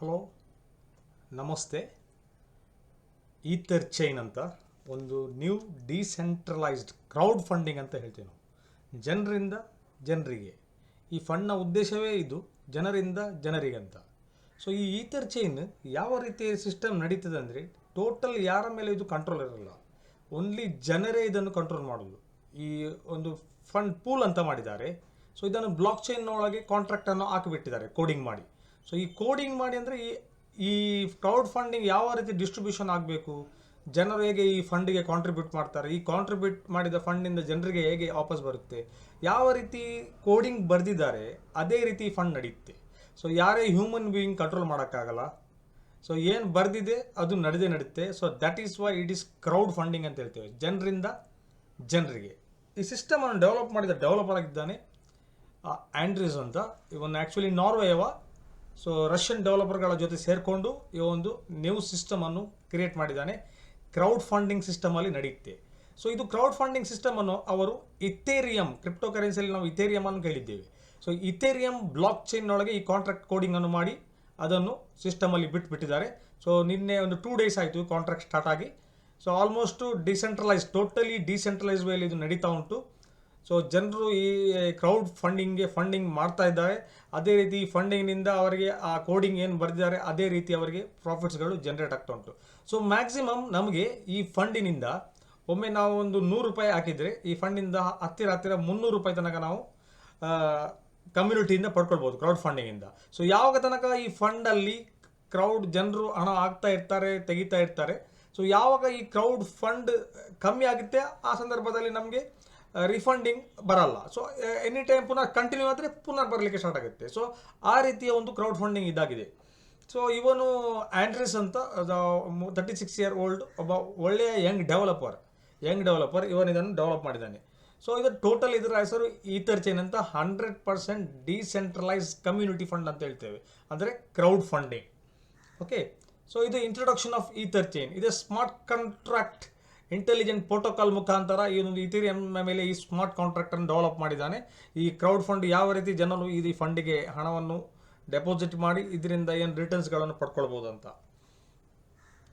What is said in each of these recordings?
Hello ನಮಸ್ತೆ. Ether chain ಅಂತ ಒಂದು ನ್ಯೂ ಡಿಸೆಂಟ್ರಲೈಸ್ಡ್ ಕ್ರೌಡ್ ಫಂಡಿಂಗ್ ಅಂತ ಹೇಳ್ತೀವಿ ನಾವು. ಜನರಿಂದ ಜನರಿಗೆ ಈ ಫಂಡ್ನ ಉದ್ದೇಶವೇ ಇದು, ಜನರಿಂದ ಜನರಿಗಂತ. ಸೊ ಈ ಈಥರ್ ಚೈನ್ ಯಾವ ರೀತಿ ಸಿಸ್ಟಮ್ ನಡೀತದೆ ಅಂದರೆ, ಟೋಟಲ್ ಯಾರ ಮೇಲೆ ಇದು ಕಂಟ್ರೋಲ್ ಇರಲ್ಲ, ಓನ್ಲಿ ಜನರೇ ಇದನ್ನು ಕಂಟ್ರೋಲ್ ಮಾಡೋದು. ಈ ಒಂದು ಫಂಡ್ ಪೂಲ್ ಅಂತ ಮಾಡಿದ್ದಾರೆ. ಸೊ ಇದನ್ನು ಬ್ಲಾಕ್ ಚೈನ್ ಒಳಗೆ ಕಾಂಟ್ರಾಕ್ಟನ್ನು ಹಾಕಿಬಿಟ್ಟಿದ್ದಾರೆ ಕೋಡಿಂಗ್ ಮಾಡಿ. ಸೊ ಈ ಕೋಡಿಂಗ್ ಮಾಡಿ ಅಂದರೆ ಈ ಕ್ರೌಡ್ ಫಂಡಿಂಗ್ ಯಾವ ರೀತಿ ಡಿಸ್ಟ್ರಿಬ್ಯೂಷನ್ ಆಗಬೇಕು, ಜನರು ಹೇಗೆ ಈ ಫಂಡಿಗೆ ಕಾಂಟ್ರಿಬ್ಯೂಟ್ ಮಾಡ್ತಾರೆ, ಈ ಕಾಂಟ್ರಿಬ್ಯೂಟ್ ಮಾಡಿದ ಫಂಡಿಂದ ಜನರಿಗೆ ಹೇಗೆ ವಾಪಸ್ ಬರುತ್ತೆ, ಯಾವ ರೀತಿ ಕೋಡಿಂಗ್ ಬರೆದಿದ್ದಾರೆ ಅದೇ ರೀತಿ ಫಂಡ್ ನಡೆಯುತ್ತೆ. ಸೊ ಯಾರೇ ಹ್ಯೂಮನ್ ಬೀಯಿಂಗ್ ಕಂಟ್ರೋಲ್ ಮಾಡೋಕ್ಕಾಗಲ್ಲ. ಸೊ ಏನು ಬರೆದಿದೆ ಅದು ನಡೆಯುತ್ತೆ. So that is why it is crowd funding ಅಂತ ಹೇಳ್ತೇವೆ, ಜನರಿಂದ ಜನರಿಗೆ. ಈ ಸಿಸ್ಟಮನ್ನು ಡೆವಲಪ್ ಮಾಡಿದ ಡೆವಲಪರ್ ಆಗಿದ್ದಾನೆ ಆಂಡ್ರೀಸ್ ಅಂತ. ಇವನು ಆ್ಯಕ್ಚುಲಿ ನಾರ್ವೇಯವ. ಸೊ ರಷ್ಯನ್ ಡೆವಲಪರ್ಗಳ ಜೊತೆ ಸೇರಿಕೊಂಡು ಈ ಒಂದು ನ್ಯೂ ಸಿಸ್ಟಮನ್ನು ಕ್ರಿಯೇಟ್ ಮಾಡಿದ್ದಾನೆ. ಕ್ರೌಡ್ ಫಂಡಿಂಗ್ ಸಿಸ್ಟಮಲ್ಲಿ ನಡೆಯುತ್ತೆ. ಸೊ ಇದು ಕ್ರೌಡ್ ಫಂಡಿಂಗ್ ಸಿಸ್ಟಮನ್ನು ಅವರು ಇಥೇರಿಯಂ, ಕ್ರಿಪ್ಟೋ ಕರೆನ್ಸಿಯಲ್ಲಿ ನಾವು ಇಥೇರಿಯಂ ಅನ್ನು ಕೇಳಿದ್ದೇವೆ. ಸೊ ಇಥೇರಿಯಂ ಬ್ಲಾಕ್ ಚೈನ್ ಒಳಗೆ ಈ ಕಾಂಟ್ರಾಕ್ಟ್ ಕೋಡಿಂಗನ್ನು ಮಾಡಿ ಅದನ್ನು ಸಿಸ್ಟಮಲ್ಲಿ ಬಿಟ್ಟಿದ್ದಾರೆ. ಸೊ ನಿನ್ನೆ ಒಂದು 2 days ಆಯಿತು ಕಾಂಟ್ರಾಕ್ಟ್ ಸ್ಟಾರ್ಟ್ ಆಗಿ. So almost decentralise, totally decentralise ವೇಲಿ ಇದು ನಡೀತಾ ಉಂಟು. ಸೊ ಜನರು ಈ ಕ್ರೌಡ್ ಫಂಡಿಂಗ್ಗೆ ಫಂಡಿಂಗ್ ಮಾಡ್ತಾ ಇದ್ದಾರೆ. ಅದೇ ರೀತಿ ಈ ಫಂಡಿಂಗ್ನಿಂದ ಅವರಿಗೆ ಆ ಕೋಡಿಂಗ್ ಏನು ಬರೆದಿದ್ದಾರೆ ಅದೇ ರೀತಿ ಅವರಿಗೆ ಪ್ರಾಫಿಟ್ಸ್ಗಳು ಜನರೇಟ್ ಆಗ್ತಾ ಉಂಟು. ಸೊ ಮ್ಯಾಕ್ಸಿಮಮ್ ನಮಗೆ ಈ ಫಂಡಿನಿಂದ ಒಮ್ಮೆ ನಾವು ಒಂದು 100 ರೂಪಾಯಿ ಹಾಕಿದರೆ ಈ ಫಂಡಿಂದ ಹತ್ತಿರ 300 ರೂಪಾಯಿ ತನಕ ನಾವು ಕಮ್ಯುನಿಟಿಯಿಂದ ಪಡ್ಕೊಳ್ಬೋದು ಕ್ರೌಡ್ ಫಂಡಿಂಗಿಂದ. ಸೊ ಯಾವಾಗ ತನಕ ಈ ಫಂಡಲ್ಲಿ ಕ್ರೌಡ್ ಜನರು ಹಣ ಹಾಕ್ತಾ ಇರ್ತಾರೆ, ತೆಗಿತಾ ಇರ್ತಾರೆ. ಸೊ ಯಾವಾಗ ಈ ಕ್ರೌಡ್ ಫಂಡ್ ಕಮ್ಮಿ ಆಗುತ್ತೆ ಆ ಸಂದರ್ಭದಲ್ಲಿ ನಮಗೆ ರಿಫಂಡಿಂಗ್ ಬರಲ್ಲ. ಸೊ ಎನಿ ಟೈಮ್ ಪುನಃ ಕಂಟಿನ್ಯೂ ಆದರೆ ಪುನಃ ಬರಲಿಕ್ಕೆ ಸ್ಟಾರ್ಟ್ ಆಗುತ್ತೆ. ಸೊ ಆ ರೀತಿಯ ಒಂದು ಕ್ರೌಡ್ ಫಂಡಿಂಗ್ ಇದಾಗಿದೆ. ಸೊ ಇವನು ಆಂಡ್ರೀಸ್ ಅಂತ 36 year old ಒಬ್ಬ ಒಳ್ಳೆಯ ಯಂಗ್ ಡೆವಲಪರ್ ಇವನು ಇದನ್ನು ಡೆವಲಪ್ ಮಾಡಿದ್ದಾನೆ. ಸೊ ಇದು ಟೋಟಲ್ ಇದರ ಹೆಸರು ಈಥರ್ ಚೈನ್ ಅಂತ. 100% ಡಿಸೆಂಟ್ರಲೈಸ್ ಕಮ್ಯುನಿಟಿ ಫಂಡ್ ಅಂತ ಹೇಳ್ತೇವೆ, ಅಂದರೆ ಕ್ರೌಡ್ ಫಂಡಿಂಗ್. ಓಕೆ, ಸೊ ಇದು ಇಂಟ್ರೊಡಕ್ಷನ್ ಆಫ್ ಈಥರ್ ಚೈನ್. ಇದು ಸ್ಮಾರ್ಟ್ ಕಾಂಟ್ರಾಕ್ಟ್ ಇಂಟೆಲಿಜೆಂಟ್ ಪ್ರೋಟೋಕಾಲ್ ಮುಖಾಂತರ ಈ ಒಂದು ಇಥೇರಿಯಂ ಮೇಲೆ ಈ ಸ್ಮಾರ್ಟ್ ಕಾಂಟ್ರಾಕ್ಟನ್ನು ಡೆವಲಪ್ ಮಾಡಿದ್ದಾನೆ. ಈ ಕ್ರೌಡ್ ಫಂಡ್ ಯಾವ ರೀತಿ ಜನರು ಈ ಫಂಡಿಗೆ ಹಣವನ್ನು ಡೆಪಾಸಿಟ್ ಮಾಡಿ ಇದರಿಂದ ಏನು ರಿಟರ್ನ್ಸ್ಗಳನ್ನು ಪಡ್ಕೊಳ್ಬೋದು ಅಂತ.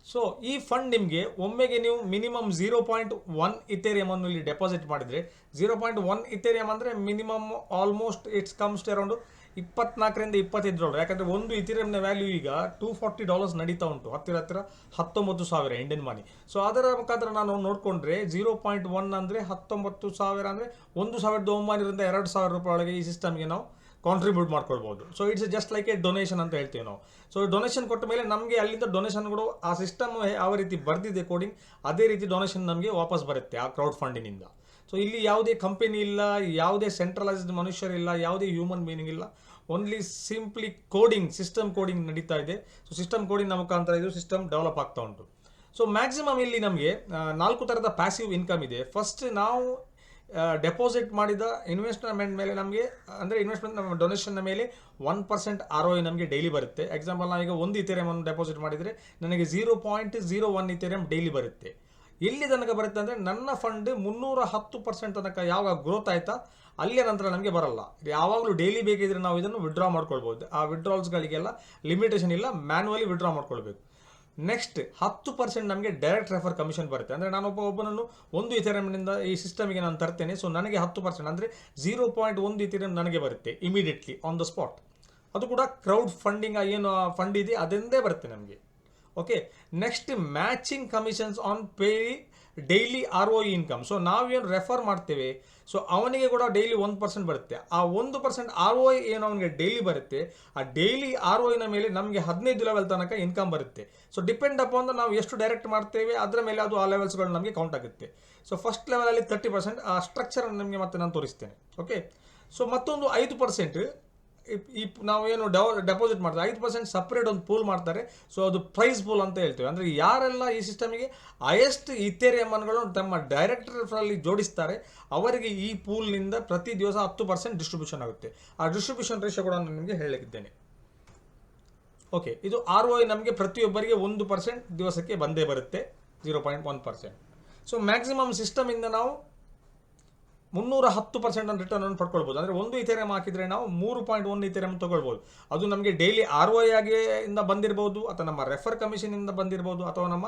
ಸೊ ಈ ಫಂಡ್ ನಿಮಗೆ ಒಮ್ಮೆಗೆ ನೀವು ಮಿನಿಮಮ್ 0.1 ಇಥೇರಿಯಂ ಅನ್ನು ಇಲ್ಲಿ ಡೆಪಾಸಿಟ್ ಮಾಡಿದರೆ, 0.1 ಇಥೇರಿಯಂ ಅಂದರೆ minimum almost it's comes to around $24 to $25. ಯಾಕಂದರೆ ಒಂದು ಇಥೇರಿಯಂನ ವ್ಯಾಲ್ಯೂ ಈಗ $240 ನಡೀತಾ ಉಂಟು, ಹತ್ತಿರ 19,000 ಇಂಡಿಯನ್ ಮನಿ. ಸೊ ಅದರ ಮುಖಾಂತರ ನಾನು ನೋಡಿಕೊಂಡ್ರೆ 0.1 ಅಂದರೆ 19,000 ಅಂದರೆ 1,900 ರಿಂದ 2,000 ರೂಪಾಯಿ ಒಳಗೆ ಈ ಸಿಸ್ಟಮ್ಗೆ ನಾವು ಕಾಂಟ್ರಿಬ್ಯೂಟ್ ಮಾಡ್ಕೊಳ್ಬೋದು. So it's just like A donation ಅಂತ ಹೇಳ್ತೀವಿ ನಾವು. ಸೊ ಡೊನೇಷನ್ ಕೊಟ್ಟ ಮೇಲೆ ನಮಗೆ ಅಲ್ಲಿಂದ ಡೊನೇಷನ್ಗಳು ಆ ಸಿಸ್ಟಮ್ ಯಾವ ರೀತಿ ಬರೆದಿದೆ ಕೋಡಿಂಗ್ ಅದೇ ರೀತಿ ಡೊನೇಷನ್ ನಮಗೆ ವಾಪಸ್ ಬರುತ್ತೆ ಆ ಕ್ರೌಡ್ ಫಂಡಿನಿಂದ. ಸೊ ಇಲ್ಲಿ ಯಾವುದೇ ಕಂಪನಿ ಇಲ್ಲ, ಯಾವುದೇ ಸೆಂಟ್ರಲೈಸ್ಡ್ ಮನುಷ್ಯರಿಲ್ಲ, ಯಾವುದೇ ಹ್ಯೂಮನ್ ಬೀಯಿಂಗ್ ಇಲ್ಲ, only simply coding, system coding ನಡೀತಾ ಇದೆ. ಸೊ ಸಿಸ್ಟಮ್ ಕೋಡಿಂಗ್ ಮುಖಾಂತರ ಇದು ಸಿಸ್ಟಮ್ ಡೆವಲಪ್ ಆಗ್ತಾ ಉಂಟು. ಸೊ ಮ್ಯಾಕ್ಸಿಮಮ್ ಇಲ್ಲಿ ನಮಗೆ 4 ಥರದ ಪ್ಯಾಸಿವ್ ಇನ್ಕಮ್ ಇದೆ. ಫಸ್ಟ್ ನಾವು ಡೆಪಾಸಿಟ್ ಮಾಡಿದ ಇನ್ವೆಸ್ಟ್ಮೆಂಟ್ ಮೇಲೆ ನಮಗೆ, ಅಂದರೆ ಇನ್ವೆಸ್ಟ್ಮೆಂಟ್ ನಮ್ಮ ಡೊನೇಷನ್ನ ಮೇಲೆ 1% ROI ನಮಗೆ ಡೈಲಿ ಬರುತ್ತೆ. ಎಕ್ಸಾಂಪಲ್ ನಾವೀಗ 1 ಇಥೇರಿಯಂ ಅನ್ನು ಡೆಪಾಸಿಟ್ ಮಾಡಿದರೆ ನನಗೆ 0.01 ಇಥೇರಿಯಂ ಡೈಲಿ ಬರುತ್ತೆ. ಎಲ್ಲಿ ತನಕ ಬರುತ್ತೆ ಅಂದರೆ ನನ್ನ ಫಂಡ್ 310% ತನಕ ಯಾವಾಗ ಗ್ರೋತ್ ಆಯ್ತಾ ಅಲ್ಲಿಯ ನಂತರ ನಮಗೆ ಬರಲ್ಲ. ಯಾವಾಗಲೂ ಡೈಲಿ ಬೇಕಿದ್ರೆ ನಾವು ಇದನ್ನು ವಿಡ್ರಾ ಮಾಡ್ಕೊಳ್ಬೋದು. ಆ ವಿಡ್ರಾಲ್ಸ್ಗಳಿಗೆಲ್ಲ ಲಿಮಿಟೇಷನ್ ಇಲ್ಲ, ಮ್ಯಾನ್ಯುವಲಿ ವಿಡ್ರಾ ಮಾಡ್ಕೊಳ್ಬೇಕು. ನೆಕ್ಸ್ಟ್ 10% ನಮಗೆ ಡೈರೆಕ್ಟ್ ರೆಫರ್ ಕಮಿಷನ್ ಬರುತ್ತೆ. ಅಂದರೆ ಒಬ್ಬನನ್ನು 1 ಇಥೇರಿಯಂನಿಂದ ಈ ಸಿಸ್ಟಮಿಗೆ ನಾನು ತರ್ತೇನೆ. ಸೊ ನನಗೆ 10% ಅಂದರೆ 0.1 ಇಥೇರಿಯಂ ನನಗೆ ಬರುತ್ತೆ ಇಮಿಡಿಯೇಟ್ಲಿ ಆನ್ ದ ಸ್ಪಾಟ್. ಅದು ಕೂಡ ಕ್ರೌಡ್ ಫಂಡಿಂಗ್ ಏನು ಫಂಡ್ ಇದೆ ಅದರಿಂದೇ ಬರುತ್ತೆ ನಮಗೆ. Okay, next matching commissions on pay daily ROI income. So ನಾವೇನು ರೆಫರ್ ಮಾಡ್ತೇವೆ ಸೊ ಅವನಿಗೆ ಕೂಡ ಡೈಲಿ 1% ಬರುತ್ತೆ. ಆ 1% ROI ಏನು ಅವನಿಗೆ ಡೈಲಿ ಬರುತ್ತೆ, ಆ ಡೈಲಿ ROIನ ಮೇಲೆ ನಮಗೆ 15 ಲೆವೆಲ್ ತನಕ ಇನ್ಕಮ್ ಬರುತ್ತೆ. ಸೊ ಡಿಪೆಂಡ್ ಅಪಾನ್ ನಾವು ಎಷ್ಟು ಡೈರೆಕ್ಟ್ ಮಾಡ್ತೇವೆ ಅದರ ಮೇಲೆ ಅದು ಆ ಲೆವೆಲ್ಸ್ಗಳು ನಮಗೆ ಕೌಂಟ್ ಆಗುತ್ತೆ. ಸೊ ಫಸ್ಟ್ ಲೆವೆಲಲ್ಲಿ 30%, ಆ ಸ್ಟ್ರಕ್ಚರ್ ನಿಮಗೆ ಮತ್ತೆ ನಾನು ತೋರಿಸ್ತೇನೆ. ಓಕೆ, ಸೊ ಮತ್ತೊಂದು 5% ಈ ನಾವೇನು ಡೆಪಾಸಿಟ್ ಮಾಡ್ತಾರೆ 5% ಸಪ್ರೇಟ್ ಒಂದು ಪೂಲ್ ಮಾಡ್ತಾರೆ. ಸೊ ಅದು ಪ್ರೈಸ್ ಪೂಲ್ ಅಂತ ಹೇಳ್ತೇವೆ. ಅಂದರೆ ಯಾರೆಲ್ಲ ಈ ಸಿಸ್ಟಮಿಗೆ ಹೈಯೆಸ್ಟ್ ಇಥೇರಿಯಂ ಅನ್ನು ತಮ್ಮ ಡೈರೆಕ್ಟರಲ್ಲಿ ಜೋಡಿಸ್ತಾರೆ ಅವರಿಗೆ ಈ ಪೂಲ್ನಿಂದ ಪ್ರತಿ ದಿವಸ 10% ಡಿಸ್ಟ್ರಿಬ್ಯೂಷನ್ ಆಗುತ್ತೆ. ಆ ಡಿಸ್ಟ್ರಿಬ್ಯೂಷನ್ ರೇಷಿಯೋ ಕೂಡ ನಾನು ನಿಮಗೆ ಹೇಳಲಿದ್ದೇನೆ. ಓಕೆ, ಇದು ROI ನಮಗೆ ಪ್ರತಿಯೊಬ್ಬರಿಗೆ 1% ದಿವಸಕ್ಕೆ ಬಂದೇ ಬರುತ್ತೆ, 0.1%. ಸೊ ಮ್ಯಾಕ್ಸಿಮಮ್ ಸಿಸ್ಟಮಿಂದ ನಾವು 310% ರಿಟರ್ನ್ ಪಡ್ಕೊಳ್ಬೋದು. ಅಂದರೆ ಒಂದು ಇಥೇರಿಯಂ ಹಾಕಿದರೆ ನಾವು 3.1 ಇಥೇರಿಯಂ ತೊಗೊಳ್ಬೋದು. ಅದು ನಮಗೆ ಡೈಲಿ ROI ಇಂದ ಬಂದಿರ್ಬೋದು, ಅಥವಾ ನಮ್ಮ ರೆಫರ್ ಕಮಿಷನಿಂದ ಬಂದಿರ್ಬೋದು, ಅಥವಾ ನಮ್ಮ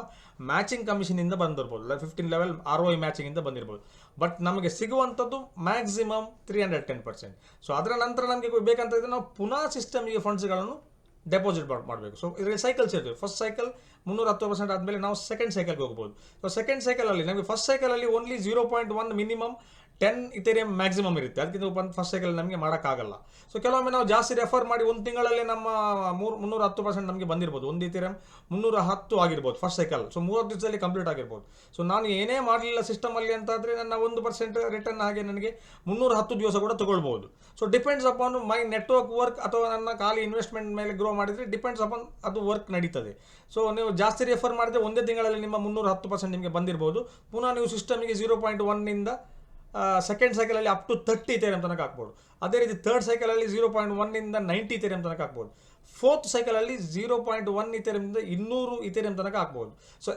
ಮ್ಯಾಚಿಂಗ್ ಕಮಿಷನಿಂದ ಬಂದಿರ್ಬೋದು. 15 ಲೆವೆಲ್ ROI ಮ್ಯಾಚಿಂಗಿಂದ ಬಂದಿರ್ಬೋದು. ಬಟ್ ನಮಗೆ ಸಿಗುವಂಥದ್ದು ಮ್ಯಾಕ್ಸಿಮಮ್ 310%. ಸೊ ಅದರ ನಂತರ ನಮಗೆ ಬೇಕಂತ ಇದ್ದರೆ ನಾವು ಪುನಃ ಸಿಸ್ಟಮಿಗೆ ಫಂಡ್ಸ್ಗಳನ್ನು ಡೆಪಾಸಿಟ್ ಮಾಡಬೇಕು. ಸೊ ಇದರಲ್ಲಿ ಸೈಕಲ್ಸ್ ಇರ್ತವೆ. ಫಸ್ಟ್ ಸೈಕಲ್ 310% ಆದಮೇಲೆ ನಾವು ಸೆಕೆಂಡ್ ಸೈಕಲ್ಗೆ ಹೋಗ್ಬೋದು. ಸೊ ಸೆಕೆಂಡ್ ಸೈಕಲಲ್ಲಿ ನಮಗೆ ಫಸ್ಟ್ ಸೈಕಲಲ್ಲಿ ಓನ್ಲಿ 0.1 ಮಿನಿಮಮ್ 10 ಇಥೇರಿಯಂ ಮ್ಯಾಕ್ಸಿಮಮ್ ಇರುತ್ತೆ. ಅದಕ್ಕಿಂತ ಬಂದು ಫಸ್ಟ್ ಸೈಕಲ್ ನಮಗೆ ಮಾಡೋಕ್ಕಾಗಲ್ಲ. ಸೊ ಕೆಲವೊಮ್ಮೆ ನಾವು ಜಾಸ್ತಿ ರೆಫರ್ ಮಾಡಿ ಒಂದು ತಿಂಗಳಲ್ಲಿ ನಮ್ಮ 310% ನಮಗೆ ಬಂದಿರ್ಬೋದು. ಒಂದು ಇಥೇರಿಯಂ 310 ಆಗಿರ್ಬೋದು ಫಸ್ಟ್ ಸೈಕಲ್. ಸೊ 30 ದಿವಸದಲ್ಲಿ ಕಂಪ್ಲೀಟ್ ಆಗಿರ್ಬೋದು. ಸೊ ನಾನು ಏನೇ ಮಾಡಲಿಲ್ಲ ಸಿಸ್ಟಮಲ್ಲಿ ಅಂತಾದರೆ ನನ್ನ 1% ರಿಟರ್ನ್ ಹಾಗೆ ನನಗೆ 310 ದಿವಸ ಕೂಡ ತಗೊಳ್ಬೋದು. ಸೊ ಡಿಪೆಂಡ್ಸ್ ಅಪಾನ್ ಮೈ ನೆಟ್ವರ್ಕ್ ವರ್ಕ್, ಅಥವಾ ನನ್ನ ಖಾಲಿ ಇನ್ವೆಸ್ಟ್ಮೆಂಟ್ ಮೇಲೆ ಗ್ರೋ ಮಾಡಿದರೆ ಡಿಪೆಂಡ್ಸ್ ಅಪಾನ್ ಅದು ವರ್ಕ್ ನಡೀತದೆ. ಸೊ ನೀವು ಜಾಸ್ತಿ ರೆಫರ್ ಮಾಡಿದ್ರೆ ಒಂದೇ ತಿಂಗಳಲ್ಲಿ ನಿಮ್ಮ 310% ನಿಮಗೆ ಬಂದಿರ್ಬೋದು. ಪುನಃ ನೀವು ಸಿಸ್ಟಮಿಗೆ 0.1 ಸೆಕೆಂಡ್ ಸೈಕಲಲ್ಲಿ ಅಪ್ ಟು 30 ಇಥೇರಿಯಂ ತನಕ ಹಾಕ್ಬೋದು. ಅದೇ ರೀತಿ ಥರ್ಡ್ ಸೈಕಲಲ್ಲಿ 0.1 90 ಇಥೇರಿಯಂ ತನಕ ಹಾಕ್ಬೋದು. ಫೋರ್ತ್ ಸೈಕಲಲ್ಲಿ 0.1 ಇಥೇರಿಯಂದಿಂದ 200 ಇಥೇರಿಯಂ ತನಕ ಹಾಕ್ಬೋದು. ಸೊ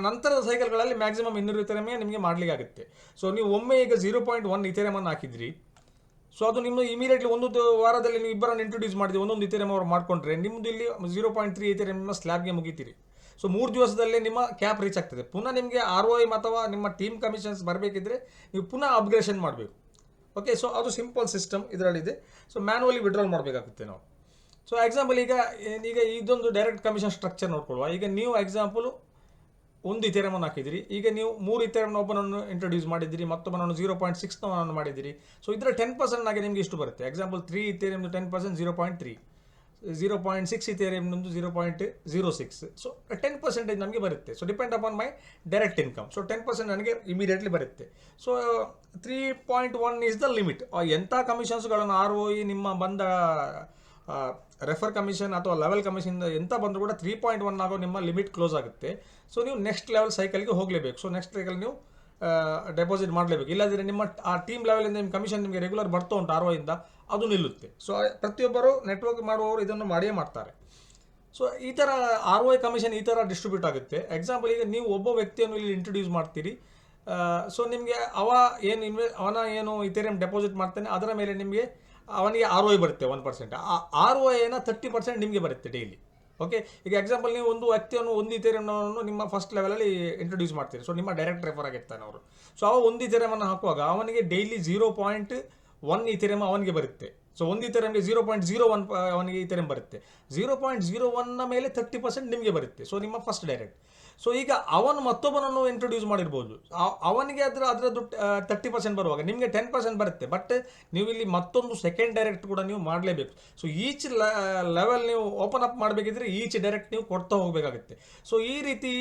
ನಂತರದ ಸೈಕಲ್ಗಳಲ್ಲಿ ಮ್ಯಾಕ್ಸಿಮಮ್ 200 ಇಥೇರಿಯಮೇ ನಿಮಗೆ ಮಾಡಲಿಕ್ಕೆ ಆಗುತ್ತೆ. ಸೊ ನೀವು ಒಮ್ಮೆ ಈಗ 0.1 ಇಥೇರಿಯಮನ್ನು ಹಾಕಿದ್ರಿ, ಸೊ ಅದು ನಿಮ್ಮ ಇಮಿಡಿಯೇಟ್ಲಿ ಒಂದು ವಾರದಲ್ಲಿ ನೀವು ಇಬ್ಬರನ್ನು ಇಂಟ್ರೊಡ್ಯೂಸ್ ಮಾಡಿದ್ರಿ, ಒಂದೊಂದು ಇಥೇರಿಯಂ ಅವ್ರು ಮಾಡಿಕೊಂಡ್ರೆ ನಿಮ್ಮದು ಇಲ್ಲಿ 0.3 ಇಥೇರಿಯಂ ನಿಮ್ಮ ಸ್ಲ್ಯಾಬ್ಗೆ ಮುಗಿತೀರಿ. ಸೊ 3 ದಿವಸದಲ್ಲೇ ನಿಮ್ಮ ಕ್ಯಾಪ್ ರೀಚ್ ಆಗ್ತದೆ. ಪುನಃ ನಿಮಗೆ ROI ಅಥವಾ ನಿಮ್ಮ ಟೀಮ್ ಕಮಿಷನ್ಸ್ ಬರಬೇಕಿದ್ರೆ ನೀವು ಪುನಃ ಅಪ್ಗ್ರೇಷನ್ ಮಾಡಬೇಕು. ಓಕೆ, ಸೊ ಅದು ಸಿಂಪಲ್ ಸಿಸ್ಟಮ್ ಇದರಲ್ಲಿದೆ. ಸೊ ಮ್ಯಾನ್ಯುವಲಿ ವಿಡ್ರಾಲ್ ಮಾಡಬೇಕಾಗುತ್ತೆ ನಾವು. ಸೊ ಎಕ್ಸಾಂಪಲ್ ಈಗ ಇದೊಂದು ಡೈರೆಕ್ಟ್ ಕಮಿಷನ್ ಸ್ಟ್ರಕ್ಚರ್ ನೋಡ್ಕೊಳ್ಳುವ. ಈಗ ನೀವು ಎಕ್ಸಾಂಪಲ್ ಒಂದು ಇಥೇರಿಯಮನ್ನು ಹಾಕಿದಿರಿ. ಈಗ ನೀವು 3 ಇಥೇರಿಯಂನ ಒಬ್ಬನನ್ನು ಇಂಟ್ರೊಡ್ಯೂಸ್ ಮಾಡಿದ್ದೀರಿ, ಮತ್ತೊಬ್ಬನನ್ನು 0.6 ಮಾಡಿದ್ದೀರಿ. ಸೊ ಇದರ 10% ಆಗಿ ನಿಮಗೆ ಇಷ್ಟು ಬರುತ್ತೆ. ಎಕ್ಸಾಂಪಲ್ 3 ಇಥೇರಿಯಂದು 10% 0.3, 0.6 ಇಥೇರಿಯಂದು 0.06. ಸೊ 10% ನಮಗೆ ಬರುತ್ತೆ. ಸೊ ಡಿಪೆಂಡ್ ಅಪಾನ್ ಮೈ ಡೈರೆಕ್ಟ್ ಇನ್ಕಮ್. ಸೊ 10% ನನಗೆ ಇಮಿಡಿಯೇಟ್ಲಿ ಬರುತ್ತೆ. So 3.1 is the limit. ಎಂಥ ಕಮಿಷನ್ಸ್ಗಳನ್ನು ROI ನಿಮ್ಮ ಬಂದ ರೆಫರ್ ಕಮಿಷನ್ ಅಥವಾ ಲೆವೆಲ್ ಕಮಿಷನ್ ಎಂತ ಬಂದರೂ ಕೂಡ 3.1 ಆಗೋ ನಿಮ್ಮ ಲಿಮಿಟ್ ಕ್ಲೋಸ್ ಆಗುತ್ತೆ. ಸೊ ನೀವು ನೆಕ್ಸ್ಟ್ ಲೆವೆಲ್ ಸೈಕಲ್ಗೆ ಹೋಗಲೇಬೇಕು. ಸೊ ನೆಕ್ಸ್ಟ್ ಸೈಕಲ್ ನೀವು ಡೆಪಾಸಿಟ್ ಮಾಡಲೇಬೇಕು. ಇಲ್ಲದಿದ್ದರೆ ನಿಮ್ಮ ಆ ಟೀಮ್ ಲೆವೆಲಿಂದ ನಿಮ್ಮ ಕಮಿಷನ್ ನಿಮಗೆ ರೆಗ್ಯುಲರ್ ಬರ್ತಾ ಉಂಟು ROI ಇಂದ, ಅದು ನಿಲ್ಲುತ್ತೆ. ಸೊ ಪ್ರತಿಯೊಬ್ಬರು ನೆಟ್ವರ್ಕ್ ಮಾಡುವವರು ಇದನ್ನು ಮಾಡಿಯೇ ಮಾಡ್ತಾರೆ. ಸೊ ಈ ಥರ ROI ಕಮಿಷನ್ ಈ ಥರ ಡಿಸ್ಟ್ರಿಬ್ಯೂಟ್ ಆಗುತ್ತೆ. ಎಕ್ಸಾಂಪಲ್ ಈಗ ನೀವು ಒಬ್ಬ ವ್ಯಕ್ತಿಯನ್ನು ಇಲ್ಲಿ ಇಂಟ್ರೊಡ್ಯೂಸ್ ಮಾಡ್ತೀರಿ. ಸೊ ನಿಮಗೆ ಅವನ ಏನು ಇಥೇರಿಯಂ ಡೆಪಾಸಿಟ್ ಮಾಡ್ತಾನೆ ಅದರ ಮೇಲೆ ನಿಮಗೆ ಅವನಿಗೆ ROI ಬರುತ್ತೆ 1%. ಆ ROIನ 30% ನಿಮಗೆ ಬರುತ್ತೆ ಡೈಲಿ. ಓಕೆ, ಈಗ ಎಕ್ಸಾಂಪಲ್ ನೀವು ಒಂದು ವ್ಯಕ್ತಿಯನ್ನು ಒಂದು ಇಥೇರಿಯಂನನ್ನು ನಿಮ್ಮ ಫಸ್ಟ್ ಲೆವೆಲಲ್ಲಿ ಇಂಟ್ರೊಡ್ಯೂಸ್ ಮಾಡ್ತೀರಿ. ಸೊ ನಿಮ್ಮ ಡೈರೆಕ್ಟ್ ರೆಫರ್ ಆಗಿರ್ತಾನೆ ಅವರು. ಸೊ ಅವ ಒಂದು ಇಥೇರಿಯಮನ್ನು ಹಾಕುವಾಗ ಅವನಿಗೆ ಡೈಲಿ 0.1 ಇಥೇರಿಯಂ ಅವನಿಗೆ ಬರುತ್ತೆ. ಸೊ ಒಂದು ಇಥೇರಿಯಂಗೆ 0.01 ಅವನಿಗೆ ಇಥೇರಿಯಂ ಬರುತ್ತೆ. 0.01ನ ಮೇಲೆ 30% ನಿಮಗೆ ಬರುತ್ತೆ. ಸೊ ನಿಮ್ಮ ಫಸ್ಟ್ ಡೈರೆಕ್ಟ್. ಸೊ ಈಗ ಅವನು ಮತ್ತೊಬ್ಬನನ್ನು ಇಂಟ್ರೊಡ್ಯೂಸ್ ಮಾಡಿರ್ಬೋದು, ಅವನಿಗೆ ಅದರದ್ದು 30% ಬರುವಾಗ ನಿಮಗೆ 10% ಬರುತ್ತೆ. ಬಟ್ ನೀವು ಇಲ್ಲಿ ಮತ್ತೊಂದು ಸೆಕೆಂಡ್ ಡೈರೆಕ್ಟ್ ಕೂಡ ನೀವು ಮಾಡಲೇಬೇಕು. ಸೊ ಈಚ್ ಲೆವೆಲ್ ನೀವು ಓಪನ್ ಅಪ್ ಮಾಡಬೇಕಿದ್ರೆ ಈಚ್ ಡೈರೆಕ್ಟ್ ನೀವು ಕೊಡ್ತಾ ಹೋಗಬೇಕಾಗುತ್ತೆ. ಸೊ ಈ ರೀತಿ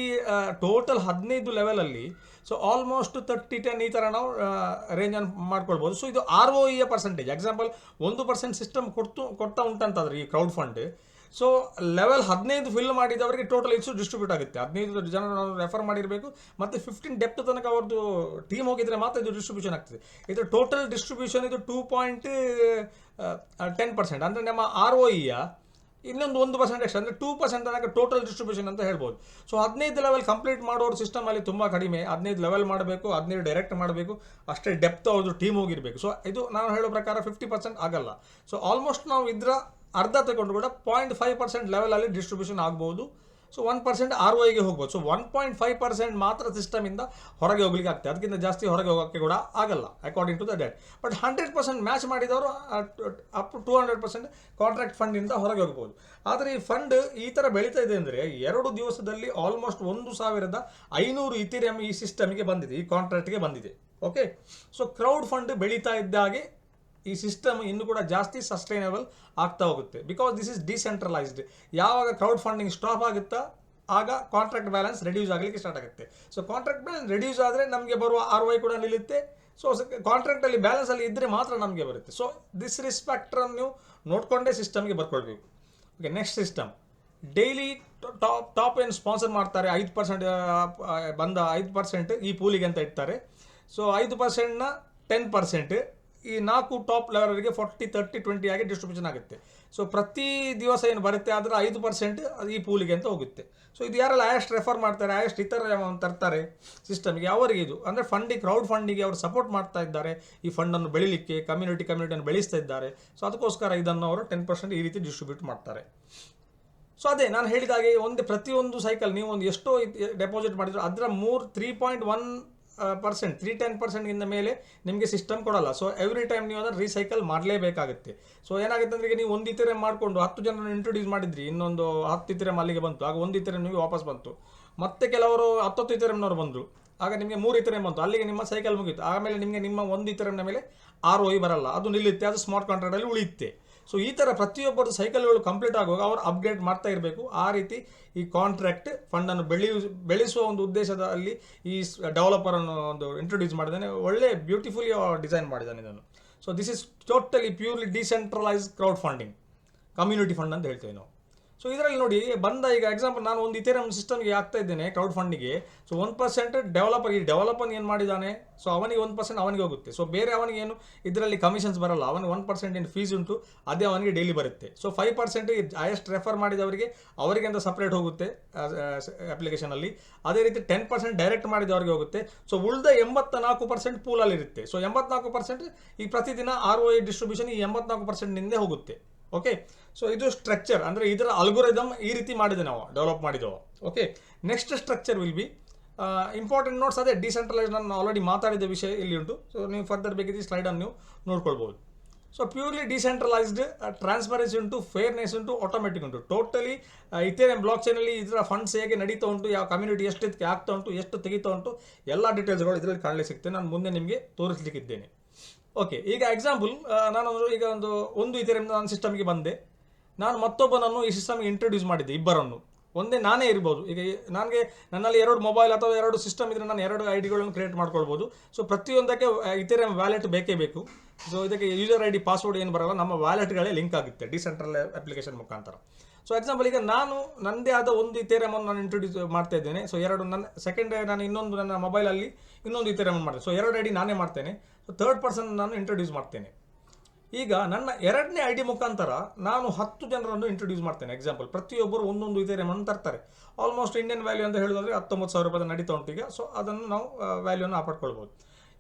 ಟೋಟಲ್ 15 ಲೆವೆಲಲ್ಲಿ ಸೊ ಆಲ್ಮೋಸ್ಟ್ 30-10 ಈ ಥರ ನಾವು ರೇಂಜನ್ನು ಮಾಡ್ಕೊಳ್ಬೋದು. ಸೊ ಇದು ROIಯ ಪರ್ಸೆಂಟೇಜ್. ಎಕ್ಸಾಂಪಲ್ 1% ಸಿಸ್ಟಮ್ ಕೊಡ್ತಾ ಉಂಟಂತಾದ್ರೆ ಈ crowd fund, so level 15 fill ಮಾಡಿದವರಿಗೆ ಟೋಟಲ್ ಇಷ್ಟು ಡಿಸ್ಟ್ರಿಬ್ಯೂಟ್ ಆಗುತ್ತೆ. 15 ಜನ ನಾವು ರೆಫರ್ ಮಾಡಿರಬೇಕು, ಮತ್ತು 15 ಡೆಪ್ತ್ ತನಕ ಅವ್ರದ್ದು ಟೀಮ್ ಹೋಗಿದ್ರೆ ಮಾತ್ರ ಇದು ಡಿಸ್ಟ್ರಿಬ್ಯೂಷನ್ ಆಗ್ತದೆ. ಇದು ಟೋಟಲ್ ಡಿಸ್ಟ್ರಿಬ್ಯೂಷನ್ ಇದು 2.10%. ಅಂದರೆ ನಮ್ಮ ROIಯ ಇನ್ನೊಂದು 1% ಎಕ್ಸ್ಟ್ರಾ, ಅಂದರೆ 2% ತನಕ ಟೋಟಲ್ ಡಿಸ್ಟ್ರಿಬ್ಯೂಷನ್ ಅಂತ ಹೇಳ್ಬೋದು. ಸೊ 15 ಲೆವೆಲ್ ಕಂಪ್ಲೀಟ್ ಮಾಡೋರು ಸಿಸ್ಟಮಲ್ಲಿ ತುಂಬ ಕಡಿಮೆ. 15 ಲೆವೆಲ್ ಮಾಡಬೇಕು, 15 ಡೈರೆಕ್ಟ್ ಮಾಡಬೇಕು, ಅಷ್ಟೇ ಡೆಪ್ತ್ ಅವ್ರದ್ದು ಟೀಮ್ ಹೋಗಿರಬೇಕು. ಸೊ ಇದು ನಾನು ಹೇಳೋ ಪ್ರಕಾರ 50% ಆಗಲ್ಲ. ಸೊ ಆಲ್ಮೋಸ್ಟ್ ನಾವು ಇದರ ಅರ್ಧ ತಗೊಂಡು ಕೂಡ 0.5% ಲೆವೆಲಲ್ಲಿ ಡಿಸ್ಟ್ರಿಬ್ಯೂಷನ್ ಆಗ್ಬೋದು. ಸೊ 1% ROIಗೆ ಹೋಗ್ಬೋದು. ಸೊ 1.5% ಮಾತ್ರ ಸಿಸ್ಟಮಿಂದ ಹೊರಗೆ ಹೋಗ್ಲಿಕ್ಕೆ ಆಗ್ತದೆ. ಅದಕ್ಕಿಂತ ಜಾಸ್ತಿ ಹೊರಗೆ ಹೋಗೋಕ್ಕೆ ಕೂಡ ಆಗಲ್ಲ according to the debt. But 100% match ಮಾಡಿದವರು ಅಪ್ ಟು 200% ಕಾಂಟ್ರಾಕ್ಟ್ ಫಂಡಿಂದ ಹೊರಗೆ ಹೋಗ್ಬೋದು. ಆದರೆ ಈ ಫಂಡ್ ಈ ಥರ ಬೆಳೀತಾ ಇದೆ ಅಂದರೆ 2 ದಿವಸದಲ್ಲಿ ಆಲ್ಮೋಸ್ಟ್ 1500 ಇಥೇರಿಯಂ ಈ ಸಿಸ್ಟಮಿಗೆ ಬಂದಿದೆ, ಈ ಕಾಂಟ್ರಾಕ್ಟ್ಗೆ ಬಂದಿದೆ. ಓಕೆ, ಸೊ ಕ್ರೌಡ್ ಫಂಡ್ ಬೆಳೀತಾ ಇದ್ದಾಗೆ ಈ ಸಿಸ್ಟಮ್ ಇನ್ನೂ ಕೂಡ ಜಾಸ್ತಿ ಸಸ್ಟೈನಬಲ್ ಆಗ್ತಾ ಹೋಗುತ್ತೆ. Because this is decentralised. ಯಾವಾಗ ಕ್ರೌಡ್ ಫಂಡಿಂಗ್ ಸ್ಟಾಪ್ ಆಗುತ್ತಾ ಆಗ ಕಾಂಟ್ರಾಕ್ಟ್ ಬ್ಯಾಲೆನ್ಸ್ ರೆಡ್ಯೂಸ್ ಆಗಲಿಕ್ಕೆ ಸ್ಟಾರ್ಟ್ ಆಗುತ್ತೆ. ಸೊ ಕಾಂಟ್ರಾಕ್ಟ್ ಬ್ಯಾಲೆನ್ಸ್ ರೆಡ್ಯೂಸ್ ಆದರೆ ನಮಗೆ ಬರುವ ROI ಕೂಡ ನಿಲ್ಲುತ್ತೆ. ಸೊ ಕಾಂಟ್ರಾಕ್ಟಲ್ಲಿ ಬ್ಯಾಲೆನ್ಸಲ್ಲಿ ಇದ್ದರೆ ಮಾತ್ರ ನಮಗೆ ಬರುತ್ತೆ. ಸೊ ದಿಸ್ ರಿಸ್ಪೆಕ್ಟ್ರನ್ನು ನೀವು ನೋಡಿಕೊಂಡೇ ಸಿಸ್ಟಮ್ಗೆ ಬರ್ಕೊಳ್ಬೇಕು. Okay, next system daily top ಏನು ಸ್ಪಾನ್ಸರ್ ಮಾಡ್ತಾರೆ 5% ಬಂದ 5% ಈ ಪೂಲಿಗೆ ಅಂತ ಇಡ್ತಾರೆ. ಸೊ 5%ನ 10% ಈ 4 ಟಾಪ್ ಲೆವೆಲ್ಗೆ 40-30-20 ಆಗಿ ಡಿಸ್ಟ್ರಿಬ್ಯೂಷನ್ ಆಗುತ್ತೆ. ಸೊ ಪ್ರತಿ ದಿವಸ ಏನು ಬರುತ್ತೆ ಅದರ 5% ಅದು ಈ ಪೂಲಿಗೆ ಅಂತ ಹೋಗುತ್ತೆ. ಸೊ ಇದು ಯಾರೆಲ್ಲ ಹೈಯೆಸ್ಟ್ ರೆಫರ್ ಮಾಡ್ತಾರೆ, ಹೈಯೆಸ್ಟ್ ಇತರ ತರ್ತಾರೆ ಸಿಸ್ಟಮ್ಗೆ, ಅವರಿಗೆ ಇದು ಅಂದರೆ ಫಂಡಿಂಗ್, ಕ್ರೌಡ್ ಫಂಡಿಗೆ ಅವರು ಸಪೋರ್ಟ್ ಮಾಡ್ತಾ ಇದ್ದಾರೆ ಈ ಫಂಡನ್ನು ಬೆಳಿಲಿಕ್ಕೆ, ಕಮ್ಯುನಿಟಿಯನ್ನು ಬೆಳೆಸ್ತಾ ಇದ್ದಾರೆ. ಸೊ ಅದಕ್ಕೋಸ್ಕರ ಇದನ್ನು ಅವರು 10% ಈ ರೀತಿ ಡಿಸ್ಟ್ರಿಬ್ಯೂಟ್ ಮಾಡ್ತಾರೆ. ಸೊ ಅದೇ ನಾನು ಹೇಳಿದ ಹಾಗೆ ಪ್ರತಿಯೊಂದು ಸೈಕಲ್ ನೀವು ಒಂದು ಎಷ್ಟೋ ಡೆಪಾಸಿಟ್ ಮಾಡಿದ್ರು ಅದರ 3.10% ಮೇಲೆ ನಿಮಗೆ ಸಿಸ್ಟಮ್ ಕೊಡಲ್ಲ. ಸೊ ಎವ್ರಿ ಟೈಮ್ ನೀವು ಅದನ್ನು ರೀಸೈಕಲ್ ಮಾಡಲೇಬೇಕಾಗುತ್ತೆ. ಸೊ ಏನಾಗುತ್ತೆ ಅಂದರೆ ಈಗ ನೀವು ಒಂದು ಇಥೆರಿಯಂ ಮಾಡಿಕೊಂಡು 10 ಜನರನ್ನು ಇಂಟ್ರೊಡ್ಯೂಸ್ ಮಾಡಿದ್ರಿ, ಇನ್ನೊಂದು 10 ಇಥೆರಿಯಂ ಅಲ್ಲಿಗೆ ಬಂತು, ಆಗ ಒಂದು ಇಥೆರಿಯಂ ನಿಮಗೆ ವಾಪಸ್ ಬಂತು. ಮತ್ತೆ ಕೆಲವರು 10 ಇಥೆರಿಯಂನವರು ಬಂದರು, ಆಗ ನಿಮಗೆ 3 ಇಥೆರಿಯಂ ಬಂತು, ಅಲ್ಲಿಗೆ ನಿಮ್ಮ ಸೈಕಲ್ ಮುಗೀತು. ಆಮೇಲೆ ನಿಮಗೆ ನಿಮ್ಮ ಒಂದು ಇಥೆರಿಯಂನ ಮೇಲೆ ROI ಬರಲ್ಲ, ಅದು ನಿಲ್ಲುತ್ತೆ, ಅದು ಸ್ಮಾರ್ಟ್ ಕಾಂಟ್ರಾಕ್ಟಲ್ಲಿ ಉಳಿಯುತ್ತೆ. ಸೊ ಈ ಥರ ಪ್ರತಿಯೊಬ್ಬರು ಸೈಕಲ್ಗಳು ಕಂಪ್ಲೀಟ್ ಆಗುವಾಗ ಅವರು ಅಪ್ಗ್ರೇಡ್ ಮಾಡ್ತಾ ಇರಬೇಕು. ಆ ರೀತಿ ಈ ಕಾಂಟ್ರಾಕ್ಟ್ ಫಂಡನ್ನು ಬೆಳೆಸುವ ಒಂದು ಉದ್ದೇಶದಲ್ಲಿ ಈ ಡೆವಲಪರನ್ನು ಒಂದು ಇಂಟ್ರೊಡ್ಯೂಸ್ ಮಾಡಿದ್ದಾನೆ. ಒಳ್ಳೆ ಬ್ಯೂಟಿಫುಲಿ ಡಿಸೈನ್ ಮಾಡಿದ್ದಾನೆ ಇದನ್ನು. So this is totally purely decentralise crowd funding, community fund ಅಂತ ಹೇಳ್ತೇವೆ ನಾವು. ಸೊ ಇದರಲ್ಲಿ ನೋಡಿ ಈಗ ಎಕ್ಸಾಂಪಲ್ ನಾನು ಒಂದು ಇಥೆರಿಯಂ ಸಿಸ್ಟಮ್ಗೆ ಆಗ್ತಾ ಇದ್ದೇನೆ ಕ್ರೌಡ್ ಫಂಡಿಗೆ. ಸೊ 1% ಡೆವಲಪರ್ ಏನು ಮಾಡಿದ್ದಾನೆ, ಸೊ ಅವನಿಗೆ 1% ಅವನಿಗೆ ಹೋಗುತ್ತೆ. ಸೊ ಬೇರೆ ಅವನಿಗೆ ಏನು ಇದರಲ್ಲಿ ಕಮಿಷನ್ಸ್ ಬರಲ್ಲ, ಅವನಿಗೆ 1% ಏನು ಫೀಸ್ ಉಂಟು, ಅದೇ ಅವನಿಗೆ ಡೈಲಿ ಬರುತ್ತೆ. ಸೊ 5% ಹೈಯೆಸ್ಟ್ ರೆಫರ್ ಮಾಡಿದವರಿಗೆ ಅವರಿಗೆ ಅಂತ ಸಪ್ರೇಟ್ ಹೋಗುತ್ತೆ ಅಪ್ಲಿಕೇಶನಲ್ಲಿ. ಅದೇ ರೀತಿ 10% ಡೈರೆಕ್ಟ್ ಮಾಡಿದವರಿಗೆ ಹೋಗುತ್ತೆ. ಸೊ ಉಳಿದ 84% ಪೂಲಲ್ಲಿ ಇರುತ್ತೆ. ಸೊ 84% ಈ ಪ್ರತಿದಿನ ROI ಡಿಸ್ಟ್ರಿಬ್ಯೂಷನ್ ಈ 84%ನಿಂದ ಹೋಗುತ್ತೆ. ಓಕೆ, ಸೊ ಇದು ಸ್ಟ್ರಕ್ಚರ್, ಅಂದರೆ ಇದರ ಅಲ್ಗೊರಿದಮ್ ಈ ರೀತಿ ಮಾಡಿದೆ ನಾವು ಡೆವಲಪ್ ಮಾಡಿದೆವು. Okay, next structure will be important notes. ಅದೇ ಡಿಸೆಂಟ್ರಲೈಸ್ ನಾನು ಆಲ್ರೆಡಿ ಮಾತಾಡಿದ ವಿಷಯ ಇಲ್ಲಿ ಉಂಟು. ಸೊ ನೀವು ಫರ್ದರ್ ಬೇಕಿದ್ರೆ ಸ್ಲೈಡನ್ನು ನೀವು ನೋಡ್ಕೊಳ್ಬೋದು. ಸೊ ಪ್ಯೂರ್ಲಿ ಡಿಸೆಂಟ್ರಲೈಸ್ಡ್, ಟ್ರಾನ್ಸ್ಪರೆನ್ಸಿ ಉಂಟು, ಫೇರ್ನೆಸ್ ಉಂಟು, ಆಟೋಮೆಟಿಕ್ ಉಂಟು. ಟೋಟಲಿ ಇಥೆರಿಯಂ ಬ್ಲಾಕ್ ಚೈನಲ್ಲಿ ಇದರ ಫಂಡ್ಸ್ ಹೇಗೆ ನಡೀತಾ ಉಂಟು, ಯಾವ ಕಮ್ಯುನಿಟಿ ಎಷ್ಟು ಆಗ್ತಾ ಉಂಟು, ಎಷ್ಟು ತೆಗಿತಾ ಉಂಟು, ಎಲ್ಲ ಡೀಟೇಲ್ಸ್ಗಳು ಇದರಲ್ಲಿ ಕಾಣಲಿಕ್ಕೆ ಸಿಗ್ತದೆ. ನಾನು ಮುಂದೆ ನಿಮಗೆ ತೋರಿಸಲಿಕ್ಕಿದ್ದೇನೆ. ಓಕೆ, ಈಗ ಎಕ್ಸಾಂಪಲ್ ನಾನು ಈಗ ಒಂದು ಇಥೆರಿಯಂ ನಾನು ಸಿಸ್ಟಮ್ಗೆ ಬಂದೆ, ನಾನು ಮತ್ತೊಬ್ಬನನ್ನು ಈ ಸಿಸ್ಟಮ್ಗೆ ಇಂಟ್ರೊಡ್ಯೂಸ್ ಮಾಡಿದ್ದೆ, ಇಬ್ಬರನ್ನು. ಒಂದೇ ನಾನೇ ಇರ್ಬೋದು. ಈಗ ನನ್ನಲ್ಲಿ 2 ಮೊಬೈಲ್ ಅಥವಾ 2 ಸಿಸ್ಟಮ್ ಇದ್ರೆ ನಾನು 2 ಐಡಿಗಳನ್ನು ಕ್ರಿಯೇಟ್ ಮಾಡ್ಕೊಳ್ಬೋದು. ಸೊ ಪ್ರತಿಯೊಂದಕ್ಕೆ ಇಥೆರಿಯಂ ವ್ಯಾಲೆಟ್ ಬೇಕೇ ಬೇಕು. ಸೊ ಇದಕ್ಕೆ ಯೂಸರ್ ID ಪಾಸ್ವರ್ಡ್ ಏನು ಬರಲ್ಲ, ನಮ್ಮ ವ್ಯಾಲೆಟ್ಗಳೇ ಲಿಂಕ್ ಆಗುತ್ತೆ ಡಿಸೆಂಟ್ರಲ್ ಅಪ್ಲಿಕೇಶನ್ ಮುಖಾಂತರ. ಸೊ ಎಕ್ಸಾಂಪಲ್ ಈಗ ನಾನು ನನ್ನದೇ ಆದ ಒಂದು ಇಥೆರಿಯಂ ನಾನು ಇಂಟ್ರೊಡ್ಯೂಸ್ ಮಾಡ್ತಾ ಇದ್ದೇನೆ. ಸೊ ನನ್ನ ಸೆಕೆಂಡ್ ನಾನು ಇನ್ನೊಂದು ನನ್ನ ಮೊಬೈಲಲ್ಲಿ ಇನ್ನೊಂದು ಇಥೆರಿಯಂ ಮಾಡ್ತೇನೆ. ಸೊ 2 ID ನಾನೇ ಮಾಡ್ತೇನೆ. ಸೊ 3rd ಪರ್ಸನ್ ನಾನು ಇಂಟ್ರೊಡ್ಯೂಸ್ ಮಾಡ್ತೇನೆ. ಈಗ ನನ್ನ 2ನೇ ID ಮುಖಾಂತರ ನಾನು 10 ಜನರನ್ನು ಇಂಟ್ರೊಡ್ಯೂಸ್ ಮಾಡ್ತೇನೆ. ಎಕ್ಸಾಂಪಲ್ ಪ್ರತಿಯೊಬ್ಬರು ಒಂದೊಂದು ಇಥೆರಿಯಂ ಅನ್ನು ತರ್ತಾರೆ. ಆಲ್ಮೋಸ್ಟ್ ಇಂಡಿಯನ್ ವ್ಯಾಲ್ಯೂ ಅಂತ ಹೇಳಿದ್ರೆ 19,000 ರೂಪಾಯಿ ನಡೀತಾ ಉಂಟು ಈಗ. ಸೊ ಅದನ್ನು ನಾವು ವ್ಯಾಲ್ಯೂನ ಆಪಡ್ಕೊಳ್ಬೋದು.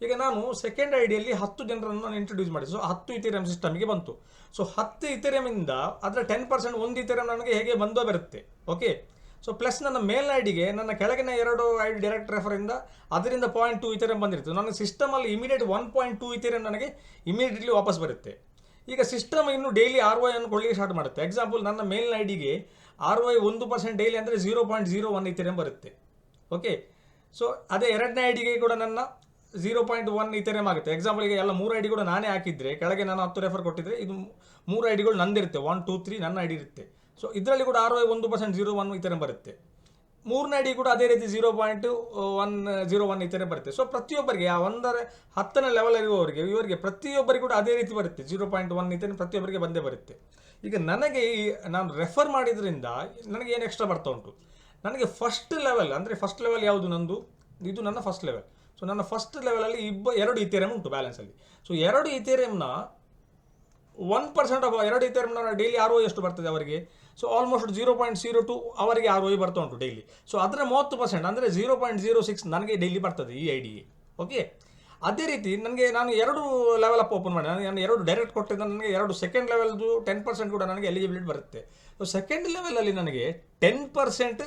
ಈಗ ನಾನು ಸೆಕೆಂಡ್ ಐಡಿಯಲ್ಲಿ 10 ಜನರನ್ನು ನಾನು ಇಂಟ್ರೊಡ್ಯೂಸ್ ಮಾಡಿದೆ. ಸೊ 10 ಇಥೆರಿಯಂ ಸಿಸ್ಟಮ್ಗೆ ಬಂತು. ಸೊ 10 ಇಥೆರಿಯಮಿಂದ ಅದರ 10% ಒಂದು ಇಥೆರಿಯಂ ನನಗೆ ಹೇಗೆ ಬಂದೋ ಬರುತ್ತೆ. ಓಕೆ, ಸೊ ಪ್ಲಸ್ ನನ್ನ ಮೇಲ್ ಐಡಿಗೆ ನನ್ನ ಕೆಳಗಿನ 2 ID ಡೈರೆಕ್ಟ್ ರೆಫರಿಂದ ಅದರಿಂದ 0.2 ಇಥೆರಿಯಂ ಬಂದಿರುತ್ತೆ. ನನ್ನ ಸಿಸ್ಟಮಲ್ಲಿ ಇಮಿಡಿಯೇಟ್ 1.2 ಇಥೆರಿಯಂ ನನಗೆ ಇಮಿಡಿಯೇಟ್ಲಿ ವಾಪಸ್ ಬರುತ್ತೆ. ಈಗ ಸಿಸ್ಟಮ್ ಇನ್ನು ಡೈಲಿ ROI ಅನ್ನು ಕೊಡಲಿಕ್ಕೆ ಸ್ಟಾರ್ಟ್ ಮಾಡುತ್ತೆ. ಎಕ್ಸಾಂಪಲ್ ನನ್ನ ಮೇಲ್ ಐಡಿಗೆ ROI 1% ಡೈಲಿ ಅಂದರೆ 0.01 ಇಥೆರಿಯಂ ಬರುತ್ತೆ. ಓಕೆ, ಸೊ ಅದೇ 2ನೇ ಐಡಿಗೆ ಕೂಡ ನನ್ನ 0.1 ಇಥೆರಿಯಂ ಆಗುತ್ತೆ. ಎಕ್ಸಾಂಪಲ್ ಈಗ ಎಲ್ಲ 3 ID ಕೂಡ ನಾನೇ ಹಾಕಿದ್ರೆ, ಕೆಳಗೆ ನಾನು 10 ರೆಫರ್ ಕೊಟ್ಟಿದ್ರೆ ಇದು 3 ಐಡಿಗಳು ನಂದಿರುತ್ತೆ, 1 2 3 ನನ್ನ ID ಇರುತ್ತೆ. ಸೊ ಇದರಲ್ಲಿ ಕೂಡ ROI 1% 0.1 ಇಥೆರಿಯಂ ಬರುತ್ತೆ. 3ನೇ ID ಕೂಡ ಅದೇ ರೀತಿ 0.101 ಇಥೆರಿಯಂ ಬರುತ್ತೆ. ಸೊ ಪ್ರತಿಯೊಬ್ಬರಿಗೆ ಆ 10ನೇ ಲೆವೆಲ್ ಇವರಿಗೆ ಪ್ರತಿಯೊಬ್ಬರಿಗೆ ಕೂಡ ಅದೇ ರೀತಿ ಬರುತ್ತೆ, 0.1 ಇಥೆರಿಯಂ ಪ್ರತಿಯೊಬ್ಬರಿಗೆ ಬಂದೇ ಬರುತ್ತೆ. ಈಗ ನನಗೆ ನಾನು ರೆಫರ್ ಮಾಡಿದ್ರಿಂದ ನನಗೆ ಏನು ಎಕ್ಸ್ಟ್ರಾ ಬರ್ತಾ ಉಂಟು, ನನಗೆ ಫಸ್ಟ್ ಲೆವೆಲ್ ಯಾವುದು ನಂದು, ಇದು ನನ್ನ ಫಸ್ಟ್ ಲೆವೆಲ್. ಸೊ ನನ್ನ ಫಸ್ಟ್ ಲೆವೆಲಲ್ಲಿ 2 ಇಥೆರಿಯಂ ಉಂಟು ಬ್ಯಾಲೆನ್ಸಲ್ಲಿ. ಸೊ 2 ಇಥೆರಿಯಂನ 1% ಆಫ್ 2 ಇಥೆರಿಯಂನ ಡೈಲಿ ROI ಎಷ್ಟು ಬರ್ತದೆ ಅವರಿಗೆ, ಸೊ ಆಲ್ಮೋಸ್ಟ್ 0.02 ಅವರಿಗೆ ROI ಬರ್ತಾ ಉಂಟು ಡೈಲಿ. ಸೊ ಅದರ 30% ಅಂದರೆ 0.06 ನನಗೆ ಡೈಲಿ ಬರ್ತದೆ ಈ ಐಡಿಗೆ. ಓಕೆ, ಅದೇ ರೀತಿ ನಾನು 2 ಲೆವೆಲ್ ಅಪ್ ಓಪನ್ ಮಾಡಿ ನಾನು 2 ಡೈರೆಕ್ಟ್ ಕೊಟ್ಟಿದ್ದ ನನಗೆ 2 ಸೆಕೆಂಡ್ ಲೆವೆಲ್ದು 10% ಕೂಡ ನನಗೆ ಎಲಿಜಿಬಿಲಿಟಿ ಬರುತ್ತೆ. ಸೊ ಸೆಕೆಂಡ್ ಲೆವೆಲಲ್ಲಿ ನನಗೆ 10%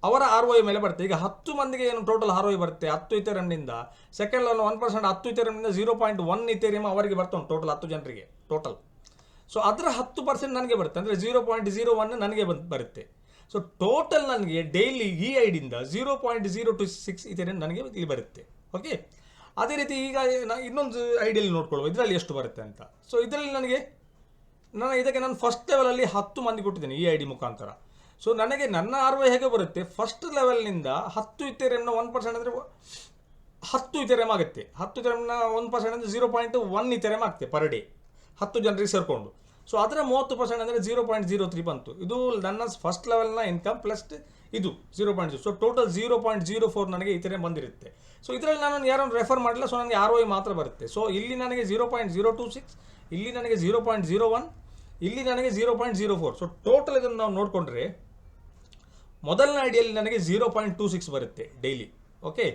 ಅವರ ROI ಮೇಲೆ ಬರುತ್ತೆ. ಈಗ 10 ಮಂದಿಗೆ ಏನು ಟೋಟಲ್ ROI ಬರುತ್ತೆ 10 ಇಥೆರಿಯಂನಿಂದ. ಸೆಕೆಂಡ್ ಲೆವೆಲ್ 1% 10 ಇಥೆರಿಯಂನಿಂದ 0.1 ಇಥೆರಿಯಂ ಅವರಿಗೆ ಬರ್ತಾ ಉಂಟು ಟೋಟಲ್ 10 ಜನರಿಗೆ ಟೋಟಲ್. ಸೊ ಅದರ 10% ನನಗೆ ಬರುತ್ತೆ, ಅಂದರೆ 0.01 ನನಗೆ ಬರುತ್ತೆ. ಸೊ ಟೋಟಲ್ ನನಗೆ ಡೈಲಿ ಈ ಐಡಿಯಿಂದ 0.026 ಇಥೆರಿಯಂ ನನಗೆ ಇಲ್ಲಿ ಬರುತ್ತೆ. ಓಕೆ, ಅದೇ ರೀತಿ ಈಗ ಇನ್ನೊಂದು ಐಡಿಯಲ್ಲಿ ನೋಡ್ಕೊಳ್ಳುವ ಇದರಲ್ಲಿ ಎಷ್ಟು ಬರುತ್ತೆ ಅಂತ. ಸೊ ಇದರಲ್ಲಿ ಇದಕ್ಕೆ ನಾನು ಫಸ್ಟ್ ಲೆವೆಲಲ್ಲಿ 10 ಮಂದಿ ಕೊಟ್ಟಿದ್ದೇನೆ ಈ ID ಮುಖಾಂತರ. ಸೊ ನನಗೆ ನನ್ನ ROI ಹೇಗೆ ಬರುತ್ತೆ, ಫಸ್ಟ್ ಲೆವೆಲ್ನಿಂದ 10 ಇಥೆರಿಯಂನ 1% ಅಂದರೆ 10 ಇಥೆರಿಯಂ ಆಗುತ್ತೆ. 10 ಇಥೆರಿಯಂನ 1% ಅಂದರೆ 0.1 ಇಥೆರಿಯಂ ಆಗುತ್ತೆ ಪರ್ ಡೇ 10 ಜನರಿಗೆ ಸೇರಿಕೊಂಡು. ಸೊ ಅದರ 30% ಅಂದರೆ 0.03 ಬಂತು. ಇದು ನನ್ನ ಫಸ್ಟ್ ಲೆವೆಲ್ನ ಇನ್ಕಮ್ ಪ್ಲಸ್ ಇದು 0.0. ಸೊ ಟೋಟಲ್ 0.04 ನನಗೆ ಇಥೆರಿಯಂ ಬಂದಿರುತ್ತೆ. ಸೊ ಇದರಲ್ಲಿ ನಾನು ಯಾರನ್ನು ರೆಫರ್ ಮಾಡಿಲ್ಲ. ಸೊ ನನಗೆ ROI ಮಾತ್ರ ಬರುತ್ತೆ. ಸೊ ಇಲ್ಲಿ ನನಗೆ 0.026, ಇಲ್ಲಿ ನನಗೆ 0.01, ಇಲ್ಲಿ ನನಗೆ 0.04. ಸೊ ಟೋಟಲ್ ಇದನ್ನು ನಾವು ನೋಡಿಕೊಂಡ್ರೆ ಮೊದಲನೇ ಐಡಿಯಲ್ಲಿ ನನಗೆ 0.26 ಬರುತ್ತೆ ಡೈಲಿ. ಓಕೆ,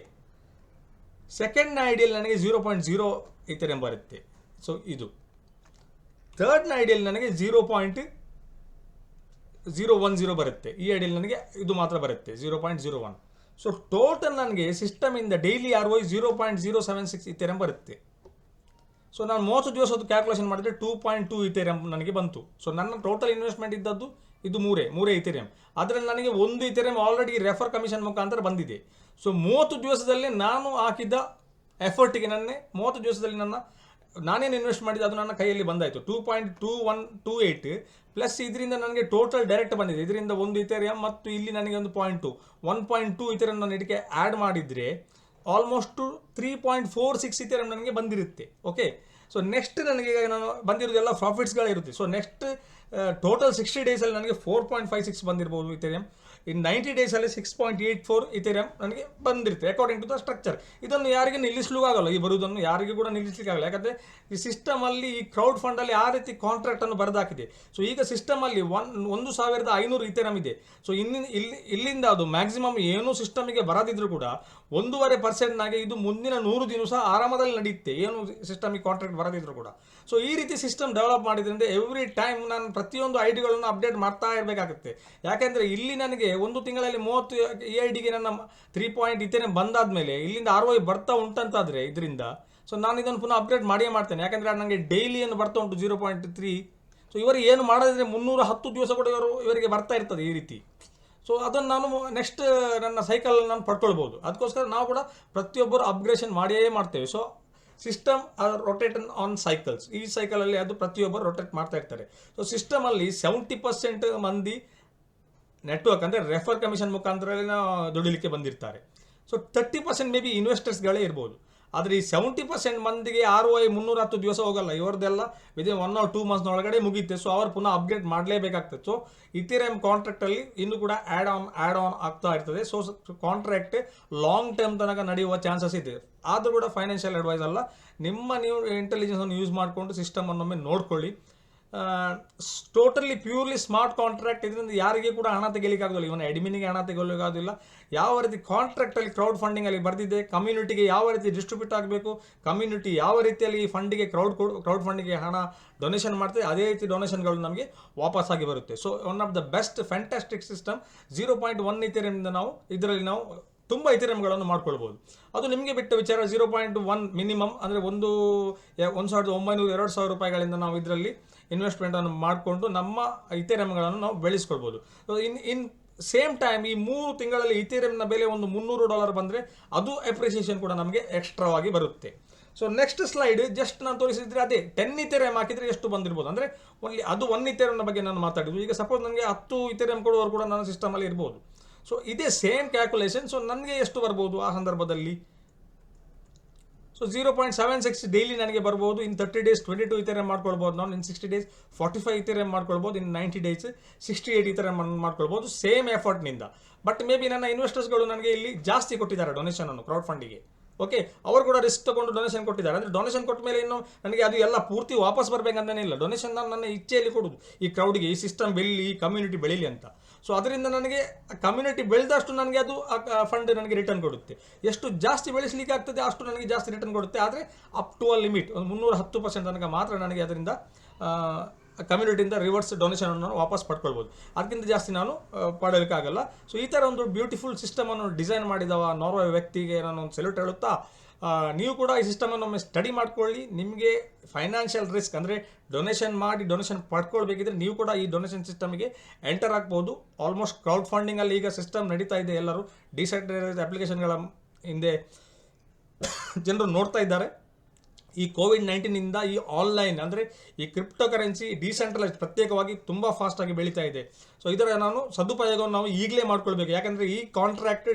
ಸೆಕೆಂಡ್ನ ಐಡಿಯಲ್ಲಿ ನನಗೆ 0.0 ಇಥೆರಿಯಂ ಬರುತ್ತೆ. ಸೊ ಇದು ಥರ್ಡ್ನ ಐಡಿಯಲ್ಲಿ ನನಗೆ 0.010 ಬರುತ್ತೆ. ಈ ಐಡಿಯಲ್ಲಿ ನನಗೆ ಇದು ಮಾತ್ರ ಬರುತ್ತೆ 0.01. ಸೊ ಟೋಟಲ್ ನನಗೆ ಸಿಸ್ಟಮಿಂದ ಡೈಲಿ ROI 0.076 ಇಥೆರಿಯಂ ಬರುತ್ತೆ. ಸೊ ನಾನು 30 ದಿವಸದ ಕ್ಯಾಲ್ಕುಲೇಷನ್ ಮಾಡಿದರೆ 2.2 ಇಥೆರಿಯಂ ನನಗೆ ಬಂತು. ಸೊ ನನ್ನ ಟೋಟಲ್ ಇನ್ವೆಸ್ಟ್ಮೆಂಟ್ ಇದ್ದದ್ದು ಇದು ಮೂರೇ ಇಥೆರಿಯಂ. ಅದರಲ್ಲಿ ನನಗೆ 1 ಇಥೆರಿಯಂ ಆಲ್ರೆಡಿ ರೆಫರ್ ಕಮಿಷನ್ ಮುಖಾಂತರ ಬಂದಿದೆ. ಸೊ 30 ದಿವಸದಲ್ಲಿ ನಾನು ಹಾಕಿದ ಎಫರ್ಟಿಗೆ 30 ದಿವಸದಲ್ಲಿ ನಾನೇನು ಇನ್ವೆಸ್ಟ್ ಮಾಡಿದೆ ಅದು ನನ್ನ ಕೈಯಲ್ಲಿ ಬಂದಾಯಿತು. 2.2128 ಪ್ಲಸ್ ಇದರಿಂದ ನನಗೆ ಟೋಟಲ್ ಡೈರೆಕ್ಟ್ ಬಂದಿದೆ. ಇದರಿಂದ 1 ಇಥೆರಿಯಂ ಮತ್ತು ಇಲ್ಲಿ ನನಗೆ ಒಂದು 1.2 ಇಥೆರಿಯಂ ನಾನು ಇದಕ್ಕೆ ಆ್ಯಡ್ ಮಾಡಿದರೆ ಆಲ್ಮೋಸ್ಟ್ 3.46 ಇಥೆರಿಯಂ ನನಗೆ ಬಂದಿರುತ್ತೆ. ಓಕೆ, ಸೊ ನೆಕ್ಸ್ಟ್ ನನಗೆ ನಾನು ಬಂದಿರೋದೆಲ್ಲ ಪ್ರಾಫಿಟ್ಸ್ಗಳಿರುತ್ತೆ. ಸೊ ನೆಕ್ಸ್ಟ್ ಟೋಟಲ್ 60 ಡೇಸಲ್ಲಿ ನನಗೆ 4.56 ಬಂದಿರ್ಬೋದು ಇಥೆರಿಯಂ. ಇನ್ 90 ಡೇಸಲ್ಲಿ 6.84 ಇಥೆರಿಯಂ ನನಗೆ ಬಂದಿರುತ್ತೆ ಅಕಾರ್ಡಿಂಗ್ ಟು ದ ಸ್ಟ್ರಕ್ಚರ್. ಇದನ್ನು ಯಾರಿಗೆ ನಿಲ್ಲಿಸಲಿಕ್ಕೂ ಆಗಲ್ಲ, ಈ ಬರುವುದನ್ನು ಯಾರಿಗೂ ಕೂಡ ನಿಲ್ಲಿಸಲಿಕ್ಕೆ ಆಗಲ್ಲ. ಯಾಕಂದರೆ ಈ ಸಿಸ್ಟಮಲ್ಲಿ ಈ ಕ್ರೌಡ್ ಫಂಡಲ್ಲಿ ಆ ರೀತಿ ಕಾಂಟ್ರಾಕ್ಟನ್ನು ಬರೆದಾಕಿದೆ. ಸೊ ಈಗ ಸಿಸ್ಟಮಲ್ಲಿ 1,500 ಇಥೆರಿಯಂ ಇದೆ. ಸೊ ಇಲ್ಲಿಂದ ಅದು ಮ್ಯಾಕ್ಸಿಮಮ್ ಏನೂ ಸಿಸ್ಟಮಿಗೆ ಬರದಿದ್ರು ಕೂಡ 1.5% ಇದು ಮುಂದಿನ 100 ದಿವಸ ಆರಾಮದಲ್ಲಿ ನಡೆಯುತ್ತೆ, ಏನು ಸಿಸ್ಟಮಿಗೆ ಕಾಂಟ್ರಾಕ್ಟ್ ಬರದಿದ್ರು ಕೂಡ. ಸೊ ಈ ರೀತಿ ಸಿಸ್ಟಮ್ ಡೆವಲಪ್ ಮಾಡಿದ್ರಿಂದ ಎವ್ರಿ ಟೈಮ್ ನಾನು ಪ್ರತಿಯೊಂದು ಐಡಿಗಳನ್ನು ಅಪ್ಡೇಟ್ ಮಾಡ್ತಾ ಇರಬೇಕಾಗುತ್ತೆ. ಯಾಕೆಂದರೆ ಇಲ್ಲಿ ನನಗೆ ಒಂದು ತಿಂಗಳಲ್ಲಿ 30 ಈ ಐಡಿಗೆ ನನ್ನ 3 ಇಥೆರಿಯಂ ಬಂದಾದ್ಮೇಲೆ ಇಲ್ಲಿಂದ ROI ಬರ್ತಾ ಉಂಟಂತಾದರೆ ಇದರಿಂದ ಸೊ ನಾನು ಇದನ್ನು ಪುನಃ ಅಪ್ಡೇಟ್ ಮಾಡಿಯೇ ಮಾಡ್ತೇನೆ. ಯಾಕೆಂದರೆ ನನಗೆ ಡೈಲಿ ಏನು ಬರ್ತಾ ಉಂಟು 0.3. ಸೊ ಇವರಿಗೆ ಏನು ಮಾಡೋದಿದ್ರೆ 310 ದಿವಸ ಕೂಡ ಇವರಿಗೆ ಬರ್ತಾ ಇರ್ತದೆ ಈ ರೀತಿ. ಸೊ ಅದನ್ನು ನಾನು ನೆಕ್ಸ್ಟ್ ನನ್ನ ಸೈಕಲ್ ನಾನು ಪಡ್ಕೊಳ್ಬೋದು. ಅದಕ್ಕೋಸ್ಕರ ನಾವು ಕೂಡ ಪ್ರತಿಯೊಬ್ಬರು ಅಪ್ಗ್ರೇಷನ್ ಮಾಡಿಯೇ ಮಾಡ್ತೇವೆ. So system rotate on cycles, ಈ ಸೈಕಲಲ್ಲಿ ಅದು ಪ್ರತಿಯೊಬ್ಬರು ರೊಟೇಟ್ ಮಾಡ್ತಾ ಇರ್ತಾರೆ. ಸೊ ಸಿಸ್ಟಮಲ್ಲಿ 70% ಮಂದಿ ನೆಟ್ವರ್ಕ್ ಅಂದರೆ ರೆಫರ್ ಕಮಿಷನ್ ಮುಖಾಂತರ ದುಡಿಲಿಕ್ಕೆ ಬಂದಿರ್ತಾರೆ. ಸೊ 30% ಮೇ ಬಿ ಇನ್ವೆಸ್ಟರ್ಸ್ಗಳೇ ಇರ್ಬೋದು. ಆದರೆ ಈ 70% ಮಂದಿಗೆ ROI 310 ದಿವಸ ಹೋಗಲ್ಲ, ಇವರದೆಲ್ಲ ವಿದಿನ್ 1 or 2 ಮಂತ್ಸ್ನ ಒಳಗಡೆ ಮುಗಿಯುತ್ತೆ. ಸೊ ಅವರು ಪುನಃ ಅಪ್ಗ್ರೇಡ್ ಮಾಡಲೇಬೇಕಾಗ್ತದೆ. ಸೊ ಇಥೆರಿಯಂ ಕಾಂಟ್ರಾಕ್ಟಲ್ಲಿ ಇನ್ನೂ ಕೂಡ ಆ್ಯಡ್ ಆನ್ ಆಗ್ತಾ ಇರ್ತದೆ. ಸೊ ಕಾಂಟ್ರಾಕ್ಟ್ ಲಾಂಗ್ ಟರ್ಮ್ ತನಕ ನಡೆಯುವ ಚಾನ್ಸಸ್ ಇದೆ. ಆದರೂ ಕೂಡ ಫೈನಾನ್ಷಿಯಲ್ ಅಡ್ವೈಸ್ ಅಲ್ಲ, ನೀವು ಇಂಟೆಲಿಜೆನ್ಸನ್ನು ಯೂಸ್ ಮಾಡಿಕೊಂಡು ಸಿಸ್ಟಮನ್ನೊಮ್ಮೆ ನೋಡ್ಕೊಳ್ಳಿ. Totally purely smart contract. ಇದರಿಂದ ಯಾರಿಗೆ ಕೂಡ ಹಣ ತೆಗಿಲಿಕ್ಕಾಗೋದಿಲ್ಲ, ಇವನ ಅಡ್ಮಿನಿಗೆ ಹಣ ತೆಗೊಳ್ಳಿಕ್ಕಾಗೋದಿಲ್ಲ. ಯಾವ ರೀತಿ ಕಾಂಟ್ರಾಕ್ಟಲ್ಲಿ ಕ್ರೌಡ್ ಫಂಡಿಂಗಲ್ಲಿ ಬರೆದಿದೆ, ಕಮ್ಯುನಿಟಿಗೆ ಯಾವ ರೀತಿ ಡಿಸ್ಟ್ರಿಬ್ಯೂಟ್ ಆಗಬೇಕು, ಕಮ್ಯುನಿಟಿ ಯಾವ ರೀತಿಯಲ್ಲಿ ಫಂಡಿಗೆ ಕ್ರೌಡ್ ಫಂಡಿಗೆ ಹಣ ಡೊನೇಷನ್ ಮಾಡ್ತದೆ, ಅದೇ ರೀತಿ ಡೊನೇಷನ್ಗಳು ನಮಗೆ ವಾಪಸ್ಸಾಗಿ ಬರುತ್ತೆ. So one of the best fantastic system. 0.1 ಇಥೆರಿಯಂನಿಂದ ಇದರಲ್ಲಿ ನಾವು ತುಂಬ ಇಥೆರಿಯಂಗಳನ್ನು ಮಾಡ್ಕೊಳ್ಬೋದು. ಅದು ನಿಮಗೆ ಬಿಟ್ಟ ವಿಚಾರ. 0.1 ಮಿನಿಮಮ್ ಅಂದರೆ 1,900-2,000 ರೂಪಾಯಿಗಳಿಂದ ನಾವು ಇದರಲ್ಲಿ ಇನ್ವೆಸ್ಟ್ಮೆಂಟನ್ನು ಮಾಡಿಕೊಂಡು ನಮ್ಮ ಇಥೆರಿಯಂಗಳನ್ನು ನಾವು ಬೆಳೆಸ್ಕೊಳ್ಬೋದು. ಇನ್ ಸೇಮ್ ಟೈಮ್ ಈ 3 ತಿಂಗಳಲ್ಲಿ ಇಥೆರಿಯಂನ ಬೆಲೆ ಒಂದು $300 ಬಂದರೆ ಅದು ಅಪ್ರಿಸಿಯೇಷನ್ ಕೂಡ ನಮಗೆ ಎಕ್ಸ್ಟ್ರಾವಾಗಿ ಬರುತ್ತೆ. ಸೊ ನೆಕ್ಸ್ಟ್ ಸ್ಲೈಡ್ ಜಸ್ಟ್ ನಾನು ತೋರಿಸಿದ್ರೆ ಅದೇ 10 ಇಥೆರಿಯಂ ಹಾಕಿದರೆ ಎಷ್ಟು ಬಂದಿರ್ಬೋದು ಅಂದರೆ ಅದು 1 ಇಥೆರಿಯಂನ ಬಗ್ಗೆ ನಾನು ಮಾತಾಡಿದ್ದು. ಈಗ ಸಪೋಸ್ ನನಗೆ 10 ಇಥೆರಿಯಂ ಕೊಡುವವರು ಕೂಡ ನನ್ನ ಸಿಸ್ಟಮಲ್ಲಿ ಇರ್ಬೋದು. ಸೊ ಇದೇ ಸೇಮ್ ಕ್ಯಾಲ್ಕುಲೇಷನ್. ಸೊ ನನಗೆ ಎಷ್ಟು ಬರ್ಬೋದು ಆ ಸಂದರ್ಭದಲ್ಲಿ? ಸೊ 0.76 ಡೈಲಿ ನನಗೆ ಬರ್ಬೋದು. ಇನ್ 30 ಡೇಸ್ 22 ಇಥೆರಿಯಂ ಮಾಡ್ಕೊಳ್ಬೋದು ನಾನು. ಇನ್ 60 ಡೇಸ್ 45 ಇಥೆರಿಯಂ ಮಾಡ್ಕೊಳ್ಬೋದು. ಇನ್ 90 ಡೇಸ್ 68 ಇಥೆರಿಯಂ ಮಾಡ್ಕೊಳ್ಬೋದು ಸೇಮ್ ಎಫರ್ಟ್ನಿಂದ. ಬಟ್ ಮೇ ಬಿ ನನ್ನ ಇನ್ವೆಸ್ಟರ್ಸ್ಗಳು ನನಗೆ ಇಲ್ಲಿ ಜಾಸ್ತಿ ಕೊಟ್ಟಿದ್ದಾರೆ ಡೊನೇಷನನ್ನು ಕ್ರೌಡ್ ಫಂಡಿಗೆ. ಓಕೆ, ಅವರು ಕೂಡ ರಿಸ್ಕ್ ತಗೊಂಡು ಡೊನೇಷನ್ ಕೊಟ್ಟಿದ್ದಾರೆ. ಅಂದರೆ ಡೊನೇಷನ್ ಕೊಟ್ಟ ಮೇಲೆ ಇನ್ನು ನನಗೆ ಅದು ಎಲ್ಲ ಪೂರ್ತಿ ವಾಪಸ್ ಬರಬೇಕಂತಲೇ ಇಲ್ಲ. ಡೊನೇಷನ್ ನನ್ನ ಇಚ್ಛೆಯಲ್ಲಿ ಕೊಡೋದು ಈ ಕ್ರೌಡ್ಗೆ, ಈ ಸಿಸ್ಟಮ್ ಬೆಳೀಲಿ, ಈ ಕಮ್ಯುನಿಟಿ ಬೆಳೀಲಿ ಅಂತ. ಸೊ ಅದರಿಂದ ನನಗೆ ಕಮ್ಯುನಿಟಿ ಬೆಳೆದಷ್ಟು ನನಗೆ ಅದು ಫಂಡ್ ನನಗೆ ರಿಟರ್ನ್ ಕೊಡುತ್ತೆ. ಎಷ್ಟು ಜಾಸ್ತಿ ಬೆಳೆಸಲಿಕ್ಕೆ ಆಗ್ತದೆ ಅಷ್ಟು ನನಗೆ ಜಾಸ್ತಿ ರಿಟರ್ನ್ ಕೊಡುತ್ತೆ. ಆದರೆ ಅಪ್ ಟು ಅ ಲಿಮಿಟ್, ಒಂದು 310% ತನಕ ಮಾತ್ರ ನನಗೆ ಅದರಿಂದ ಕಮ್ಯುನಿಟಿಯಿಂದ ರಿವರ್ಸ್ ಡೊನೇಷನನ್ನು ವಾಪಸ್ ಪಡ್ಕೊಳ್ಬೋದು. ಅದಕ್ಕಿಂತ ಜಾಸ್ತಿ ನಾನು ಪಡೆಯೋಕ್ಕಾಗಲ್ಲ. ಸೊ ಈ ಥರ ಒಂದು ಬ್ಯೂಟಿಫುಲ್ ಸಿಸ್ಟಮನ್ನು ಡಿಸೈನ್ ಮಾಡಿದವ ನಾರ್ವೆ ವ್ಯಕ್ತಿಗೆ ನಾನು ಒಂದು ಸೆಲ್ಯೂಟ್ ಹೇಳುತ್ತಾ, ನೀವು ಕೂಡ ಈ ಸಿಸ್ಟಮನ್ನು ಒಮ್ಮೆ ಸ್ಟಡಿ ಮಾಡ್ಕೊಳ್ಳಿ. ನಿಮಗೆ ಫೈನಾನ್ಷಿಯಲ್ ರಿಸ್ಕ್ ಅಂದರೆ ಡೊನೇಷನ್ ಮಾಡಿ ಡೊನೇಷನ್ ಪಡ್ಕೊಳ್ಬೇಕಿದ್ರೆ ನೀವು ಕೂಡ ಈ ಡೊನೇಷನ್ ಸಿಸ್ಟಮಿಗೆ ಎಂಟರ್ ಆಗ್ಬೋದು. ಆಲ್ಮೋಸ್ಟ್ ಕ್ರೌಡ್ ಫಂಡಿಂಗಲ್ಲಿ ಈಗ ಸಿಸ್ಟಮ್ ನಡೀತಾ ಇದೆ. ಎಲ್ಲರೂ ಡಿಸೆಂಟ್ರಲೈಸ್ಡ್ ಅಪ್ಲಿಕೇಶನ್ಗಳ ಹಿಂದೆ ಜನರು ನೋಡ್ತಾ ಇದ್ದಾರೆ. ಈ ಕೋವಿಡ್-19 ಈ ಆನ್ಲೈನ್ ಅಂದರೆ ಈ ಕ್ರಿಪ್ಟೋ ಕರೆನ್ಸಿ ಡಿಸೆಂಟ್ರಲೈಸ್ಡ್ ಪ್ರತ್ಯೇಕವಾಗಿ ತುಂಬ ಫಾಸ್ಟಾಗಿ ಬೆಳೀತಾ ಇದೆ. ಸೊ ಇದರ ಸದುಪಯೋಗವನ್ನು ನಾವು ಈಗಲೇ ಮಾಡ್ಕೊಳ್ಬೇಕು. ಯಾಕಂದರೆ ಈ ಕಾಂಟ್ರಾಕ್ಟ್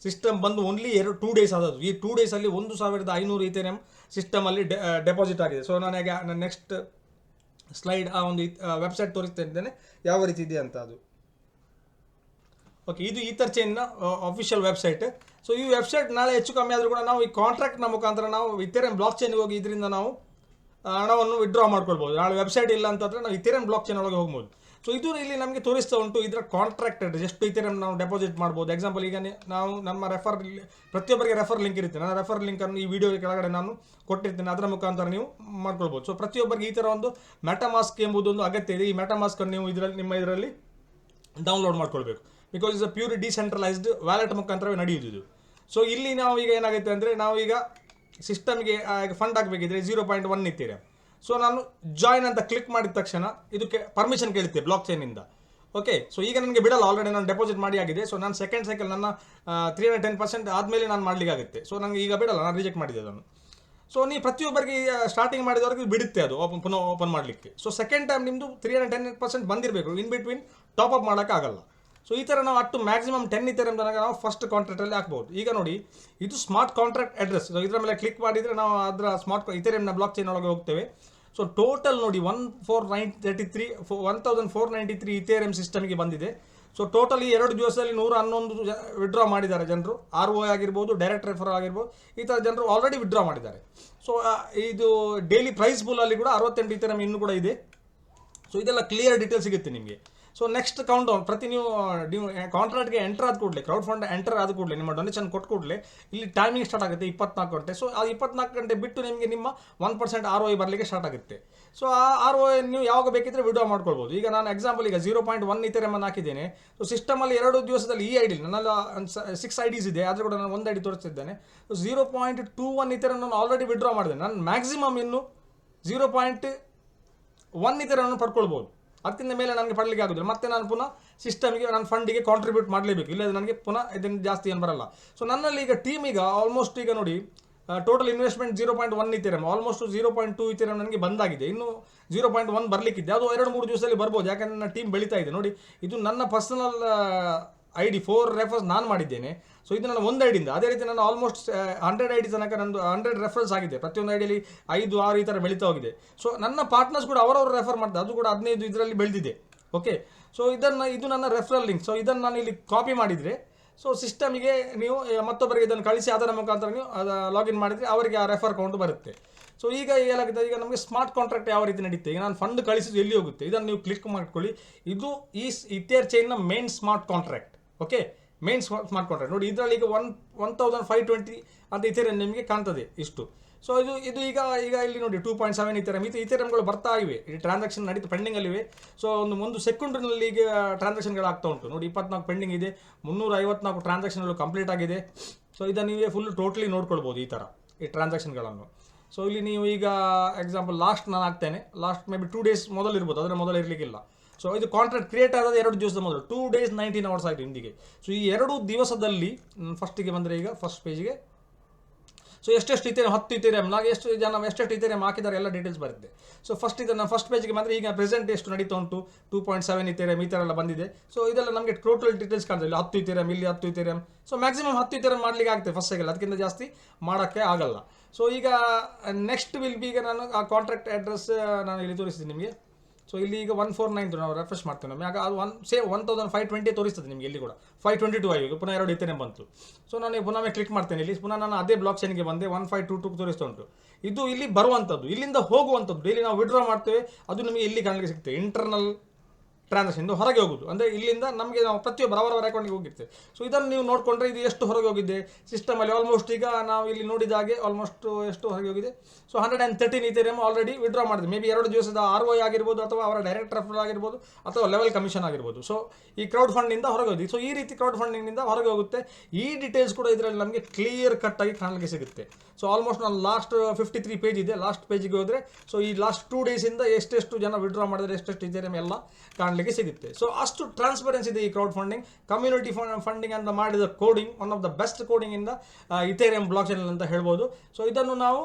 ಸಿಸ್ಟಮ್ ಬಂದು ಓನ್ಲಿ 2 ಡೇಸ್ ಆದದ್ದು. ಈ 2 ಡೇಸಲ್ಲಿ 1,500 ಇಥೆರಿಯಂ ಸಿಸ್ಟಮಲ್ಲಿ ಡೆಪಾಸಿಟ್ ಆಗಿದೆ. ಸೊ ನನಗೆ ನನ್ನ ನೆಕ್ಸ್ಟ್ ಸ್ಲೈಡ್ ಆ ಒಂದು ವೆಬ್ಸೈಟ್ ತೋರಿಸ್ತಾ ಇದ್ದೇನೆ ಯಾವ ರೀತಿ ಇದೆ ಅಂತ. ಅದು ಓಕೆ, ಇದು ಈಥರ್ ಚೈನ್ನ ಅಫಿಷಿಯಲ್ ವೆಬ್ಸೈಟ್. ಸೊ ಈ ವೆಬ್ಸೈಟ್ ನಾಳೆ ಹೆಚ್ಚು ಕಮ್ಮಿ ಆದರೂ ಕೂಡ ನಾವು ಈ ಕಾಂಟ್ರಾಕ್ಟ್ನ ಮುಖಾಂತರ ನಾವು ಇಥೆರಿಯಂ ಬ್ಲಾಕ್ ಚೈನ್ಗೆ ಹೋಗಿ ಇದರಿಂದ ನಾವು ಹಣವನ್ನು ವಿಡ್ರಾ ಮಾಡ್ಕೊಳ್ಬೋದು. ನಾಳೆ ವೆಬ್ಸೈಟ್ ಇಲ್ಲ ಅಂತಂದರೆ ನಾವು ಇಥೇರಿಯಂ ಬ್ಲಾಕ್ ಚೈನ್ ಒಳಗೆ ಹೋಗ್ಬೋದು. ಸೊ ಇದು ಇಲ್ಲಿ ನಮಗೆ ತೋರಿಸ್ತಾ ಉಂಟು ಇದರ ಕಾಂಟ್ರಾಕ್ಟೆಡ್ ಎಷ್ಟು ಇಥೇರಿಯಂ ನಾವು ಡೆಪಾಸಿಟ್ ಮಾಡ್ಬೋದು. ಎಕ್ಸಾಂಪಲ್ ಈಗ ನಾವು ನಮ್ಮ ಪ್ರತಿಯೊಬ್ಬರಿಗೆ ರೆಫರ್ ಲಿಂಕ್ ಇರುತ್ತೆ. ನನ್ನ ರೆಫರ್ ಲಿಂಕನ್ನು ಈ ವಿಡಿಯೋ ಕೆಳಗಡೆ ನಾನು ಕೊಟ್ಟಿರ್ತೇನೆ, ಅದರ ಮುಖಾಂತರ ನೀವು ಮಾಡ್ಕೊಳ್ಬೋದು. ಸೊ ಪ್ರತಿಯೊಬ್ಬರಿಗೆ ಈ ಥರ ಒಂದು ಮೆಟಾಮಾಸ್ಕ್ ಎಂಬುದೊಂದು ಅಗತ್ಯ ಇದೆ. ಈ ಮೆಟಾಮಾಸ್ಕನ್ನು ನೀವು ನಿಮ್ಮ ಇದರಲ್ಲಿ ಡೌನ್ಲೋಡ್ ಮಾಡ್ಕೊಳ್ಬೇಕು. Because is a pure decentralised wallet ಮುಖಾಂತರವೇ ನಡೆಯುವುದು. ಸೊ ಇಲ್ಲಿ ನಾವು ಈಗ ಏನಾಗುತ್ತೆ ಅಂದರೆ ನಾವು ಈಗ ಸಿಸ್ಟಮ್ಗೆ ಫಂಡ್ ಹಾಕಬೇಕಿದ್ರೆ 0.1 ಇಥೇರಿಯಂ. ಸೊ ನಾನು ಜಾಯಿನ್ ಅಂತ ಕ್ಲಿಕ್ ಮಾಡಿದ ತಕ್ಷಣ ಇದಕ್ಕೆ ಪರ್ಮಿಷನ್ ಕೇಳುತ್ತೆ ಬ್ಲಾಕ್ ಚೈನಿಂದ. ಓಕೆ, ಸೊ ಈಗ ನನಗೆ ಬಿಡಲ್ಲ, ಆಲ್ರೆಡಿ ನಾನು ಡೆಪಾಸಿಟ್ ಮಾಡಿ ಆಗಿದೆ. ಸೊ ನಾನು ಸೆಕೆಂಡ್ ಸೈಕಲ್ ನನ್ನ 310% ಆದಮೇಲೆ ನಾನು ಮಾಡಲಿಕ್ಕಾಗುತ್ತೆ. ಸೊ ನನಗೆ ಈಗ ಬಿಡಲ್ಲ, ನಾನು ರಿಜೆಕ್ಟ್ ಮಾಡಿದೆ ಅದನ್ನು. ಸೊ ನೀವು ಪ್ರತಿಯೊಬ್ಬರಿಗೆ ಸ್ಟಾರ್ಟಿಂಗ್ ಮಾಡಿದವರೆಗೆ ಬಿಡುತ್ತೆ ಅದು ಪುನಃ ಓಪನ್ ಮಾಡಲಿಕ್ಕೆ. ಸೊ ಸೆಕೆಂಡ್ ಟೈಮ್ ನಿಮ್ಮದು 310% ಬಂದಿರಬೇಕು, ಇನ್ ಬಿಟ್ವೀನ್ ಟಾಪ್ ಅಪ್ ಮಾಡೋಕ್ಕಾಗಲ್ಲ. ಸೊ ಈ ಥರ ನಾವು ಅಟ್ಟು ಮ್ಯಾಕ್ಸಿಮಮ್ 10 ಇಥೇರಿಯಂ ತನಕ ನಾವು ಫಸ್ಟ್ ಕಾಂಟ್ರಾಕ್ಟಲ್ಲಿ ಹಾಕ್ಬೋದು. ಈಗ ನೋಡಿ ಇದು ಸ್ಮಾರ್ಟ್ ಕಾಂಟ್ರಾಕ್ಟ್ ಅಡ್ರೆಸ್. ಸೊ ಇದರ ಮೇಲೆ ಕ್ಲಿಕ್ ಮಾಡಿದರೆ ನಾವು ಅದರ ಸ್ಮಾರ್ಟ್ ಇಥೇರಿಯಂನ ಬ್ಲಾಕ್ ಚೈನ್ ಒಳಗೆ ಹೋಗ್ತೇವೆ. ಸೊ ಟೋಟಲ್ ನೋಡಿ 1493 ಇಥೇರಿಯಂ ಸಿಸ್ಟಮ್ಗೆ ಬಂದಿದೆ. ಸೊ ಟೋಟಲ್ ಈ 2 ದಿವಸದಲ್ಲಿ 111 ವಿಡ್ರಾ ಮಾಡಿದ್ದಾರೆ ಜನರು. ROI ಆಗಿರ್ಬೋದು, ಡೈರೆಕ್ಟ್ ರೆಫರ್ ಆಗಿರ್ಬೋದು, ಈ ಥರ ಜನರು ಆಲ್ರೆಡಿ ವಿಡ್ರಾ ಮಾಡಿದ್ದಾರೆ. ಸೊ ಇದು ಡೈಲಿ ಪ್ರೈಸ್ ಪೂಲಲ್ಲಿ ಕೂಡ 68 ಇಥೇರಿಯಂ ಇನ್ನೂ ಕೂಡ ಇದೆ. ಸೊ ಇದೆಲ್ಲ ಕ್ಲಿಯರ್ ಡೀಟೇಲ್ ಸಿಗುತ್ತೆ ನಿಮಗೆ. ಸೊ ನೆಕ್ಸ್ಟ್ ಕೌಂಟ್ ಡೌನ್ ಪ್ರತಿ ನೀವು ಕಾಂಟ್ರಾಕ್ಟ್ಗೆ ಎಂಟರ್ ಆದ ಕೂಡಲೇ, ಕ್ರೌಡ್ ಫಂಡ್ ಎಂಟರ್ ಆದ ಕೂಡಲೇ, ನಿಮ್ಮ ಡೊನೇಷನ್ ಕೊಟ್ಟು ಕೂಡಲೇ ಇಲ್ಲಿ ಟೈಮಿಂಗ್ ಸ್ಟಾರ್ಟ್ ಆಗುತ್ತೆ 24 ಗಂಟೆ. ಸೊ ಆ 24 ಗಂಟೆ ಬಿಟ್ಟು ನಿಮಗೆ ನಿಮ್ಮ 1% ROI ಬರಲಿಕ್ಕೆ ಸ್ಟಾರ್ಟ್ ಆಗುತ್ತೆ. ಸೊ ಆ ROI ನೀವು ಯಾವಾಗ ಬೇಕಿದ್ರೆ ವಿಡ್ರಾ ಮಾಡ್ಕೊಳ್ಬೋದು. ಈಗ ನಾನು ಎಕ್ಸಾಂಪಲ್ ಈಗ 0.1 ಇಥೇರಿಯಂ ಅನ್ನು ಹಾಕಿದ್ದೇನೆ. ಸೊ ಸಿಸ್ಟಮಲ್ಲಿ 2 ದಿವಸದಲ್ಲಿ ಈ ಐಡಿ ನನ್ನಲ್ಲಿ 6 IDs ಇದೆ, ಆದರೆ ಕೂಡ ನಾನು 1 ID ತೋರಿಸ್ತಿದ್ದೇನೆ. ಸೊ 0.21 ಇಥೇರಿಯಂ ನಾನು ಆಲ್ರೆಡಿ ವಿಡ್ರಾ ಮಾಡಿದೆ. ನಾನು ಮ್ಯಾಕ್ಸಿಮಮ್ ಇನ್ನು 0.1 ಇಥೇರಿಯಂ ಪಡ್ಕೊಳ್ಬೋದು. ಅದಕ್ಕಿಂತ ಮೇಲೆ ನನಗೆ ಪಡಲಿಕ್ಕೆ ಆಗೋದಿಲ್ಲ. ಮತ್ತೆ ನಾನು ಪುನಃ ಸಿಸ್ಟಮ್ಗೆ ನನ್ನ ಫಂಡಿಗೆ ಕಾಂಟ್ರಿಬ್ಯೂಟ್ ಮಾಡಲೇಬೇಕು, ಇಲ್ಲದೆ ನನಗೆ ಪುನಃ ಇದನ್ನು ಜಾಸ್ತಿ ಏನು ಬರಲ್ಲ. ಸೊ ನನ್ನಲ್ಲಿ ಈಗ ಟೀಮ್ ಈಗ ಆಲ್ಮೋಸ್ಟ್ ಈಗ ನೋಡಿ total investment 0.1 Ethereum, almost 0.2 Ethereum ನನಗೆ ಬಂದಾಗಿದೆ. ಇನ್ನು 0.1 ಬರಲಿಕ್ಕಿದೆ, ಅದು 2-3 ದಿವಸದಲ್ಲಿ ಬರ್ಬೋದು. ಯಾಕಂದರೆ ನನ್ನ ಟೀಮ್ ಬೆಳೀತಾ ಇದೆ. ನೋಡಿ ಇದು ನನ್ನ ಪರ್ಸನಲ್ ID 4 ರೆಫರ್ಸ್ ನಾನು ಮಾಡಿದ್ದೇನೆ. ಸೊ ಇದು ನನ್ನ 1 ಐಡಿಯಿಂದ. ಅದೇ ರೀತಿ ನಾನು ಆಲ್ಮೋಸ್ಟ್ 100 ID ತನಕ ನಂದು 100 ರೆಫರ್ಸ್ ಆಗಿದೆ. ಪ್ರತಿಯೊಂದು ಐಡಿಯಲ್ಲಿ 5-6 ಈ ಥರ ಬೆಳೀತಾ ಹೋಗಿದೆ. ಸೊ ನನ್ನ ಪಾರ್ಟ್ನರ್ಸ್ ಕೂಡ ಅವರವರು ರೆಫರ್ ಮಾಡ್ತಾರೆ, ಅದು ಕೂಡ 15 ಇದರಲ್ಲಿ ಬೆಳೆದಿದೆ. ಓಕೆ, ಸೊ ಇದು ನನ್ನ ರೆಫರಲ್ ಲಿಂಕ್. ಸೊ ಇದನ್ನು ನಾನು ಇಲ್ಲಿ ಕಾಪಿ ಮಾಡಿದರೆ ಸೊ ಸಿಸ್ಟಮಿಗೆ ನೀವು ಮತ್ತೊಬ್ಬರಿಗೆ ಇದನ್ನು ಕಳಿಸಿ ಅದರ ಮುಖಾಂತರ ನೀವು ಲಾಗಿನ್ ಮಾಡಿದರೆ ಅವರಿಗೆ ಆ ರೆಫರ್ ಕೌಂಟ್ ಬರುತ್ತೆ. ಸೊ ಈಗ ಏನಾಗುತ್ತೆ, ಈಗ ನಮಗೆ ಸ್ಮಾರ್ಟ್ ಕಾಂಟ್ರಾಕ್ಟ್ ಯಾವ ರೀತಿ ನಡೀತೆ, ಈಗ ನಾನು ಫಂಡ್ ಕಳಿಸಿದ್ದು ಎಲ್ಲಿ ಹೋಗುತ್ತೆ ಇದನ್ನು ನೀವು ಕ್ಲಿಕ್ ಮಾಡ್ಕೊಳ್ಳಿ. ಇದು ಈ ಇಥೇರ್ ಚೈನ್ನ main smart contract. Okay, main smart contract ನೋಡಿ, ಇದರಲ್ಲಿ ಈಗ 1520 ಅಂತ ಇಥೇರಿಯಂ ನಿಮಗೆ ಕಾಣ್ತದೆ ಇಷ್ಟು. ಸೊ ಇದು ಈಗ ಇಲ್ಲಿ ನೋಡಿ 2.7 ಇಥೇರಿಯಂ. ಇಥೇರಿಯಂಗಳು ಬರ್ತಾ ಇವೆ, ಈ ಟ್ರಾನ್ಸಾಕ್ಷನ್ ನಡೀತು ಪೆಂಡಿಂಗಲ್ಲಿವೆ. ಸೊ ಒಂದು ಸೆಕೆಂಡ್ನಲ್ಲಿ ಈಗ ಟ್ರಾನ್ಸಾಕ್ಷನ್ಗಳು ಆಗ್ತಾ ಉಂಟು ನೋಡಿ. 24 ಪೆಂಡಿಂಗ್ ಇದೆ, 354 ಟ್ರಾನ್ಸಾಕ್ಷನ್ಗಳು ಕಂಪ್ಲೀಟ್ ಆಗಿದೆ. ಸೊ ಇದನ್ನು ನೀವೇ ಫುಲ್ ಟೋಟಲಿ ನೋಡ್ಕೊಳ್ಬೋದು ಈ ಥರ ಈ ಟ್ರಾನ್ಸಾಕ್ಷನ್ಗಳನ್ನು. ಸೊ ಇಲ್ಲಿ ನೀವು ಈಗ ಎಕ್ಸಾಂಪಲ್ ಲಾಸ್ಟ್ ನಾನು ಹಾಕ್ತೇನೆ, ಲಾಸ್ಟ್ ಮೇ ಬಿ 2 ಡೇಸ್ ಮೊದಲು ಇರ್ಬೋದು, ಅದರ ಮೊದಲು ಇರಲಿಕ್ಕಿಲ್ಲ. ಸೊ ಇದು ಕಾಂಟ್ರಾಕ್ಟ್ ಕ್ರಿಯೇಟ್ ಆಗೋದು 2 ದಿವಸದ ಮೊದಲು, 2 days 19 hours ಆಯಿತು ಇಂದಿಗೆ. ಸೊ ಈ 2 ದಿವಸದಲ್ಲಿ ಫಸ್ಟಿಗೆ ಬಂದರೆ ಈಗ ಫಸ್ಟ್ ಪೇಜ್ಗೆ ಸೊ ಎಷ್ಟೆಷ್ಟು ಇಥೇರಿಯಂ 10 ಇಥೇರಿಯಂ ನಾವು ಎಷ್ಟೆಷ್ಟು ಇಥೇರಿಯಂ ಹಾಕಿದ್ದಾರೆ ಎಲ್ಲ ಡೀಟೇಲ್ಸ್ ಬರುತ್ತೆ. ಸೊ ಫಸ್ಟ್ ಪೇಜ್ಗೆ ಬಂದರೆ ಈಗ ಪ್ರೆಸೆಂಟ್ ಎಷ್ಟು ನಡೀತಾ ಉಂಟು 2.7 ಇಥೇರಿಯಂ ಈ ಥರ ಎಲ್ಲ ಬಂದಿದೆ. ಸೊ ಇದೆಲ್ಲ ನಮಗೆ ಟೋಟಲ್ ಡೀಟೇಲ್ಸ್ ಕಾಣ್ತದೆ. ಇಲ್ಲಿ 10 ಇಥೇರಿಯಂ, ಇಲ್ಲಿ 10 ಇಥೇರಿಯಂ. ಸೊ ಮ್ಯಾಕ್ಸಿಮಮ್ 10 ಇಥೇರಿಯಂ ಮಾಡಲಿಕ್ಕೆ ಆಗುತ್ತೆ ಫಸ್ಟ್ ಸೈಕಲ್, ಅದಕ್ಕಿಂತ ಜಾಸ್ತಿ ಮಾಡೋಕ್ಕೆ ಆಗಲ್ಲ. ಸೊ ಈಗ ನೆಕ್ಸ್ಟ್ ವಿಲ್ ಬಿ ಈಗ ನಾನು ಆ ಕಾಂಟ್ರಾಕ್ಟ್ ಅಡ್ರೆಸ್ ನಾನು ಇಲ್ಲಿ ತೋರಿಸ್ತೀನಿ ನಿಮಗೆ. ಸೊ ಇಲ್ಲಿ ಈಗ 149 ನಾವು ರೆಫ್ರೆಶ್ ಮಾಡ್ತೇವೆ ನಮಗೆ, ಆಗ ಅದು 1520 ತೋರಿಸ್ತದೆ ನಿಮಗೆ. ಇಲ್ಲಿ ಕೂಡ 522 ಆಗಿ ಪುನಃ 2 ಇಥೇರಿಯಂ ಬಂತು. ಸೊ ನಾನು ಪುನಃ ಕ್ಲಿಕ್ ಮಾಡ್ತೇನೆ. ಇಲ್ಲಿ ಪುನಃ ನಾನು ಅದೇ ಬ್ಲಾಕ್ ಚೈನ್ಗೆ ಬಂದೆ, 1522 ತೋರಿಸ್ತಾ ಉಂಟು. ಇದು ಇಲ್ಲಿ ಬರುವಂಥದ್ದು, ಇಲ್ಲಿಂದ ಹೋಗುವಂಥದ್ದು, ಡೈಲಿ ನಾವು ವಿಡ್ರಾ ಮಾಡ್ತೇವೆ, ಅದು ನಿಮಗೆ ಇಲ್ಲಿ ಕಾಣಲಿಕ್ಕೆ ಸಿಗ್ತದೆ. ಇಂಟರ್ನಲ್ ಟ್ರಾನ್ಸಾಕ್ಷನ್ ಹೊರಗೆ ಹೋಗುದು ಅಂದರೆ ಇಲ್ಲಿಂದ ನಮಗೆ ನಾವು ಪ್ರತಿಯೊಬ್ಬರು ಅವರವರ ಅಕೌಂಟಿಗೆ ಹೋಗಿರ್ತೇವೆ. ಸೊ ಇದನ್ನು ನೀವು ನೋಡಿಕೊಂಡ್ರೆ ಇದು ಎಷ್ಟು ಹೊರಗೆ ಹೋಗಿದೆ ಸಿಸ್ಟಮಲ್ಲಿ. ಆಲ್ಮೋಸ್ಟ್ ಈಗ ನಾವು ಇಲ್ಲಿ ನೋಡಿದ ಹಾಗೆ ಆಲ್ಮೋಸ್ಟ್ ಎಷ್ಟು ಹೊರಗೆ ಹೋಗಿದೆ. ಸೊ 113 ಇಥೇರಿಯಂ ಆಲ್ರೆಡಿ ವಿಡ್ರಾ ಮಾಡಿದೆ. ಮೇ ಬಿ 2 ದಿವಸದ ROI ಆಗಿರ್ಬೋದು, ಅಥವಾ ಅವರ ಡೈರೆಕ್ಟ್ ರೆಫರಲ್ ಆಗಿರ್ಬೋದು, ಅಥವಾ ಲೆವೆಲ್ ಕಮಿಷನ್ ಆಗಿರ್ಬೋದು. ಸೊ ಈ ಕ್ರೌಡ್ ಫಂಡಿಂದ ಹೊರಗೆ ಹೋಗಿದೆ. ಸೊ ಈ ರೀತಿ ಕ್ರೌಡ್ ಫಂಡಿಂಗಿಂದ ಹೊರಗೆ ಹೋಗುತ್ತೆ. ಈ ಡೀಟೇಲ್ಸ್ ಕೂಡ ಇದರಲ್ಲಿ ನಮಗೆ ಕ್ಲಿಯರ್ ಕಟ್ ಆಗಿ ಕಾಣಲಿಕ್ಕೆ ಸಿಗುತ್ತೆ. ಸೊ ಆಲ್ಮೋಸ್ಟ್ ನಾನು ಲಾಸ್ಟ್ 53 ಪೇಜ್ ಇದೆ, ಲಾಸ್ಟ್ ಪೇಜಿಗೆ ಹೋದರೆ ಸೊ ಈ ಲಾಸ್ಟ್ 2 ಡೇಸಿಂದ ಎಷ್ಟೆಷ್ಟು ಜನ ವಿಡ್ರಾ ಮಾಡಿದರೆ ಎಷ್ಟೆಷ್ಟು ಇಥೇರಿಯಂ ಎಲ್ಲ ಕಾಣಲಿಕ್ಕೆ ಸಿಗುತ್ತೆ. ಸೊ ಅಷ್ಟು ಟ್ರಾನ್ಸ್ಪರೆನ್ಸಿ ಇದೆ ಈ ಕ್ರೌಡ್ ಫಂಡಿಂಗ್. ಕಮ್ಯುನಿಟಿ ಫಂಡಿಂಗ್ ಅಂತ ಮಾಡಿದ coding one of the best coding in the Ethereum block chain ಅಂತ ಹೇಳ್ಬೋದು. ಸೊ ಇದನ್ನು ನಾವು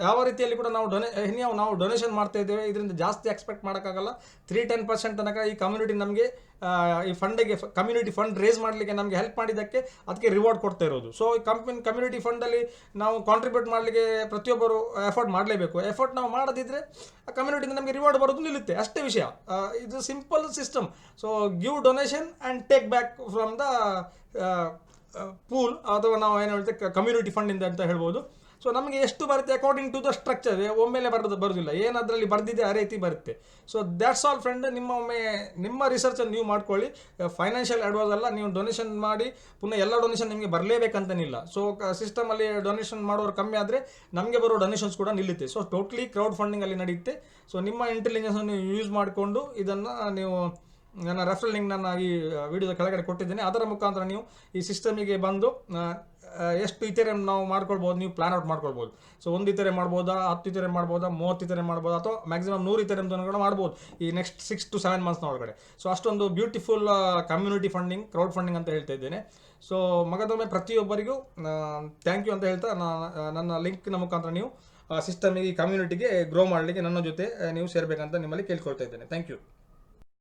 ಯಾವ ರೀತಿಯಲ್ಲಿ ಕೂಡ ನಾವು ಡೊನೇಷನ್ ಮಾಡ್ತಾ ಇದ್ದೇವೆ, ಇದರಿಂದ ಜಾಸ್ತಿ ಎಕ್ಸ್ಪೆಕ್ಟ್ ಮಾಡೋಕ್ಕಾಗಲ್ಲ. 3-10% ತನಕ ಈ ಕಮ್ಯುನಿಟಿ ನಮಗೆ ಈ ಫಂಡಿಗೆ ಕಮ್ಯುನಿಟಿ ಫಂಡ್ ರೇಸ್ ಮಾಡಲಿಕ್ಕೆ ನಮಗೆ ಹೆಲ್ಪ್ ಮಾಡಿದ್ದಕ್ಕೆ ಅದಕ್ಕೆ ರಿವಾರ್ಡ್ ಕೊಡ್ತಾ ಇರೋದು. ಸೊ ಈ ಕಮ್ಯುನಿಟಿ ಫಂಡಲ್ಲಿ ನಾವು ಕಾಂಟ್ರಿಬ್ಯೂಟ್ ಮಾಡಲಿಕ್ಕೆ ಪ್ರತಿಯೊಬ್ಬರು ಎಫರ್ಟ್ ಮಾಡಲೇಬೇಕು. ಎಫರ್ಟ್ ನಾವು ಮಾಡದಿದ್ದರೆ ಆ ಕಮ್ಯುನಿಟಿಯಿಂದ ನಮಗೆ ರಿವಾರ್ಡ್ ಬರೋದು ನಿಲ್ಲುತ್ತೆ, ಅಷ್ಟೇ ವಿಷಯ. ಇದು simple system. So give donation and take back from the pool, ಅಥವಾ ನಾವು ಏನು ಹೇಳ್ತೇವೆ ಕಮ್ಯುನಿಟಿ ಫಂಡಿಂದ ಅಂತ ಹೇಳ್ಬೋದು. ಸೊ ಸೊ ನಮಗೆ ಎಷ್ಟು ಬರುತ್ತೆ ಅಕಾರ್ಡಿಂಗ್ ಟು ದ ಸ್ಟ್ರಕ್ಚರ್, ಒಮ್ಮೆಲೆ ಬರೋದಿಲ್ಲ, ಏನು ಅದರಲ್ಲಿ ಬರೆದಿದೆ ಆ ರೀತಿ ಬರುತ್ತೆ. So that's all friend. ನಿಮ್ಮ ರಿಸರ್ಚನ್ನು ನೀವು ಮಾಡ್ಕೊಳ್ಳಿ. ಫೈನಾನ್ಷಿಯಲ್ ಅಡ್ವೈಸ್ ಅಲ್ಲ, ನೀವು ಡೊನೇಷನ್ ಮಾಡಿ ಪುನಃ ಎಲ್ಲ ಡೊನೇಷನ್ ನಿಮಗೆ ಬರಲೇಬೇಕಂತನಿಲ್ಲ. ಸೊ ಸಿಸ್ಟಮಲ್ಲಿ ಡೊನೇಷನ್ ಮಾಡೋರು ಕಮ್ಮಿ ಆದರೆ ನಮಗೆ ಬರೋ ಡೊನೇಷನ್ಸ್ ಕೂಡ ನಿಲ್ಲುತ್ತೆ. ಸೊ ಟೋಟ್ಲಿ ಕ್ರೌಡ್ ಫಂಡಿಂಗಲ್ಲಿ ನಡೆಯುತ್ತೆ. ಸೊ ನಿಮ್ಮ ಇಂಟೆಲಿಜೆನ್ಸನ್ನು ಯೂಸ್ ಮಾಡಿಕೊಂಡು ಇದನ್ನು ನೀವು, ನನ್ನ ರೆಫರಲ್ ಲಿಂಕ್ ನನ್ನ ಈ ವಿಡಿಯೋದ ಕೆಳಗಡೆ ಕೊಟ್ಟಿದ್ದೇನೆ, ಅದರ ಮುಖಾಂತರ ನೀವು ಈ ಸಿಸ್ಟಮಿಗೆ ಬಂದು ಎಷ್ಟು ಇಥೆರಿಯಂ ನಾವು ಮಾಡ್ಕೊಳ್ಬೋದು, ನೀವು ಪ್ಲಾನ್ ಔಟ್ ಮಾಡ್ಕೊಳ್ಬೋದು. ಸೊ 1 ಇಥೆರಿಯಂ ಮಾಡ್ಬೋದಾ, 10 ಇಥೆರಿಯಂ ಮಾಡ್ಬೋದಾ, 30 ಇಥೆರಿಯಂ ಮಾಡ್ಬೋದಾ, ಅಥವಾ ಮ್ಯಾಕ್ಸಿಮಮ್ 100 ಇಥೆರಿಯಂ ಕೂಡ ಮಾಡ್ಬೋದು ಈ ನೆಕ್ಸ್ಟ್ 6 to 7 ಮಂತ್ಸ್ನ ಒಳಗಡೆ. ಸೊ ಅಷ್ಟೊಂದು beautiful community funding, crowd funding ಅಂತ ಹೇಳ್ತಾ ಇದ್ದೇನೆ. ಸೊ ಮಗದೊಮ್ಮೆ ಪ್ರತಿಯೊಬ್ಬರಿಗೂ ಥ್ಯಾಂಕ್ ಯು ಅಂತ ಹೇಳ್ತಾ, ನನ್ನ ಲಿಂಕ್ನ ಮುಖಾಂತರ ನೀವು ಸಿಸ್ಟಮಿಗೆ, ಕಮ್ಯುನಿಟಿಗೆ ಗ್ರೋ ಮಾಡಲಿಕ್ಕೆ ನನ್ನ ಜೊತೆ ನೀವು ಸೇರಬೇಕಂತ ನಿಮ್ಮಲ್ಲಿ ಕೇಳ್ಕೊಳ್ತಾ ಇದ್ದೇನೆ. Thank you.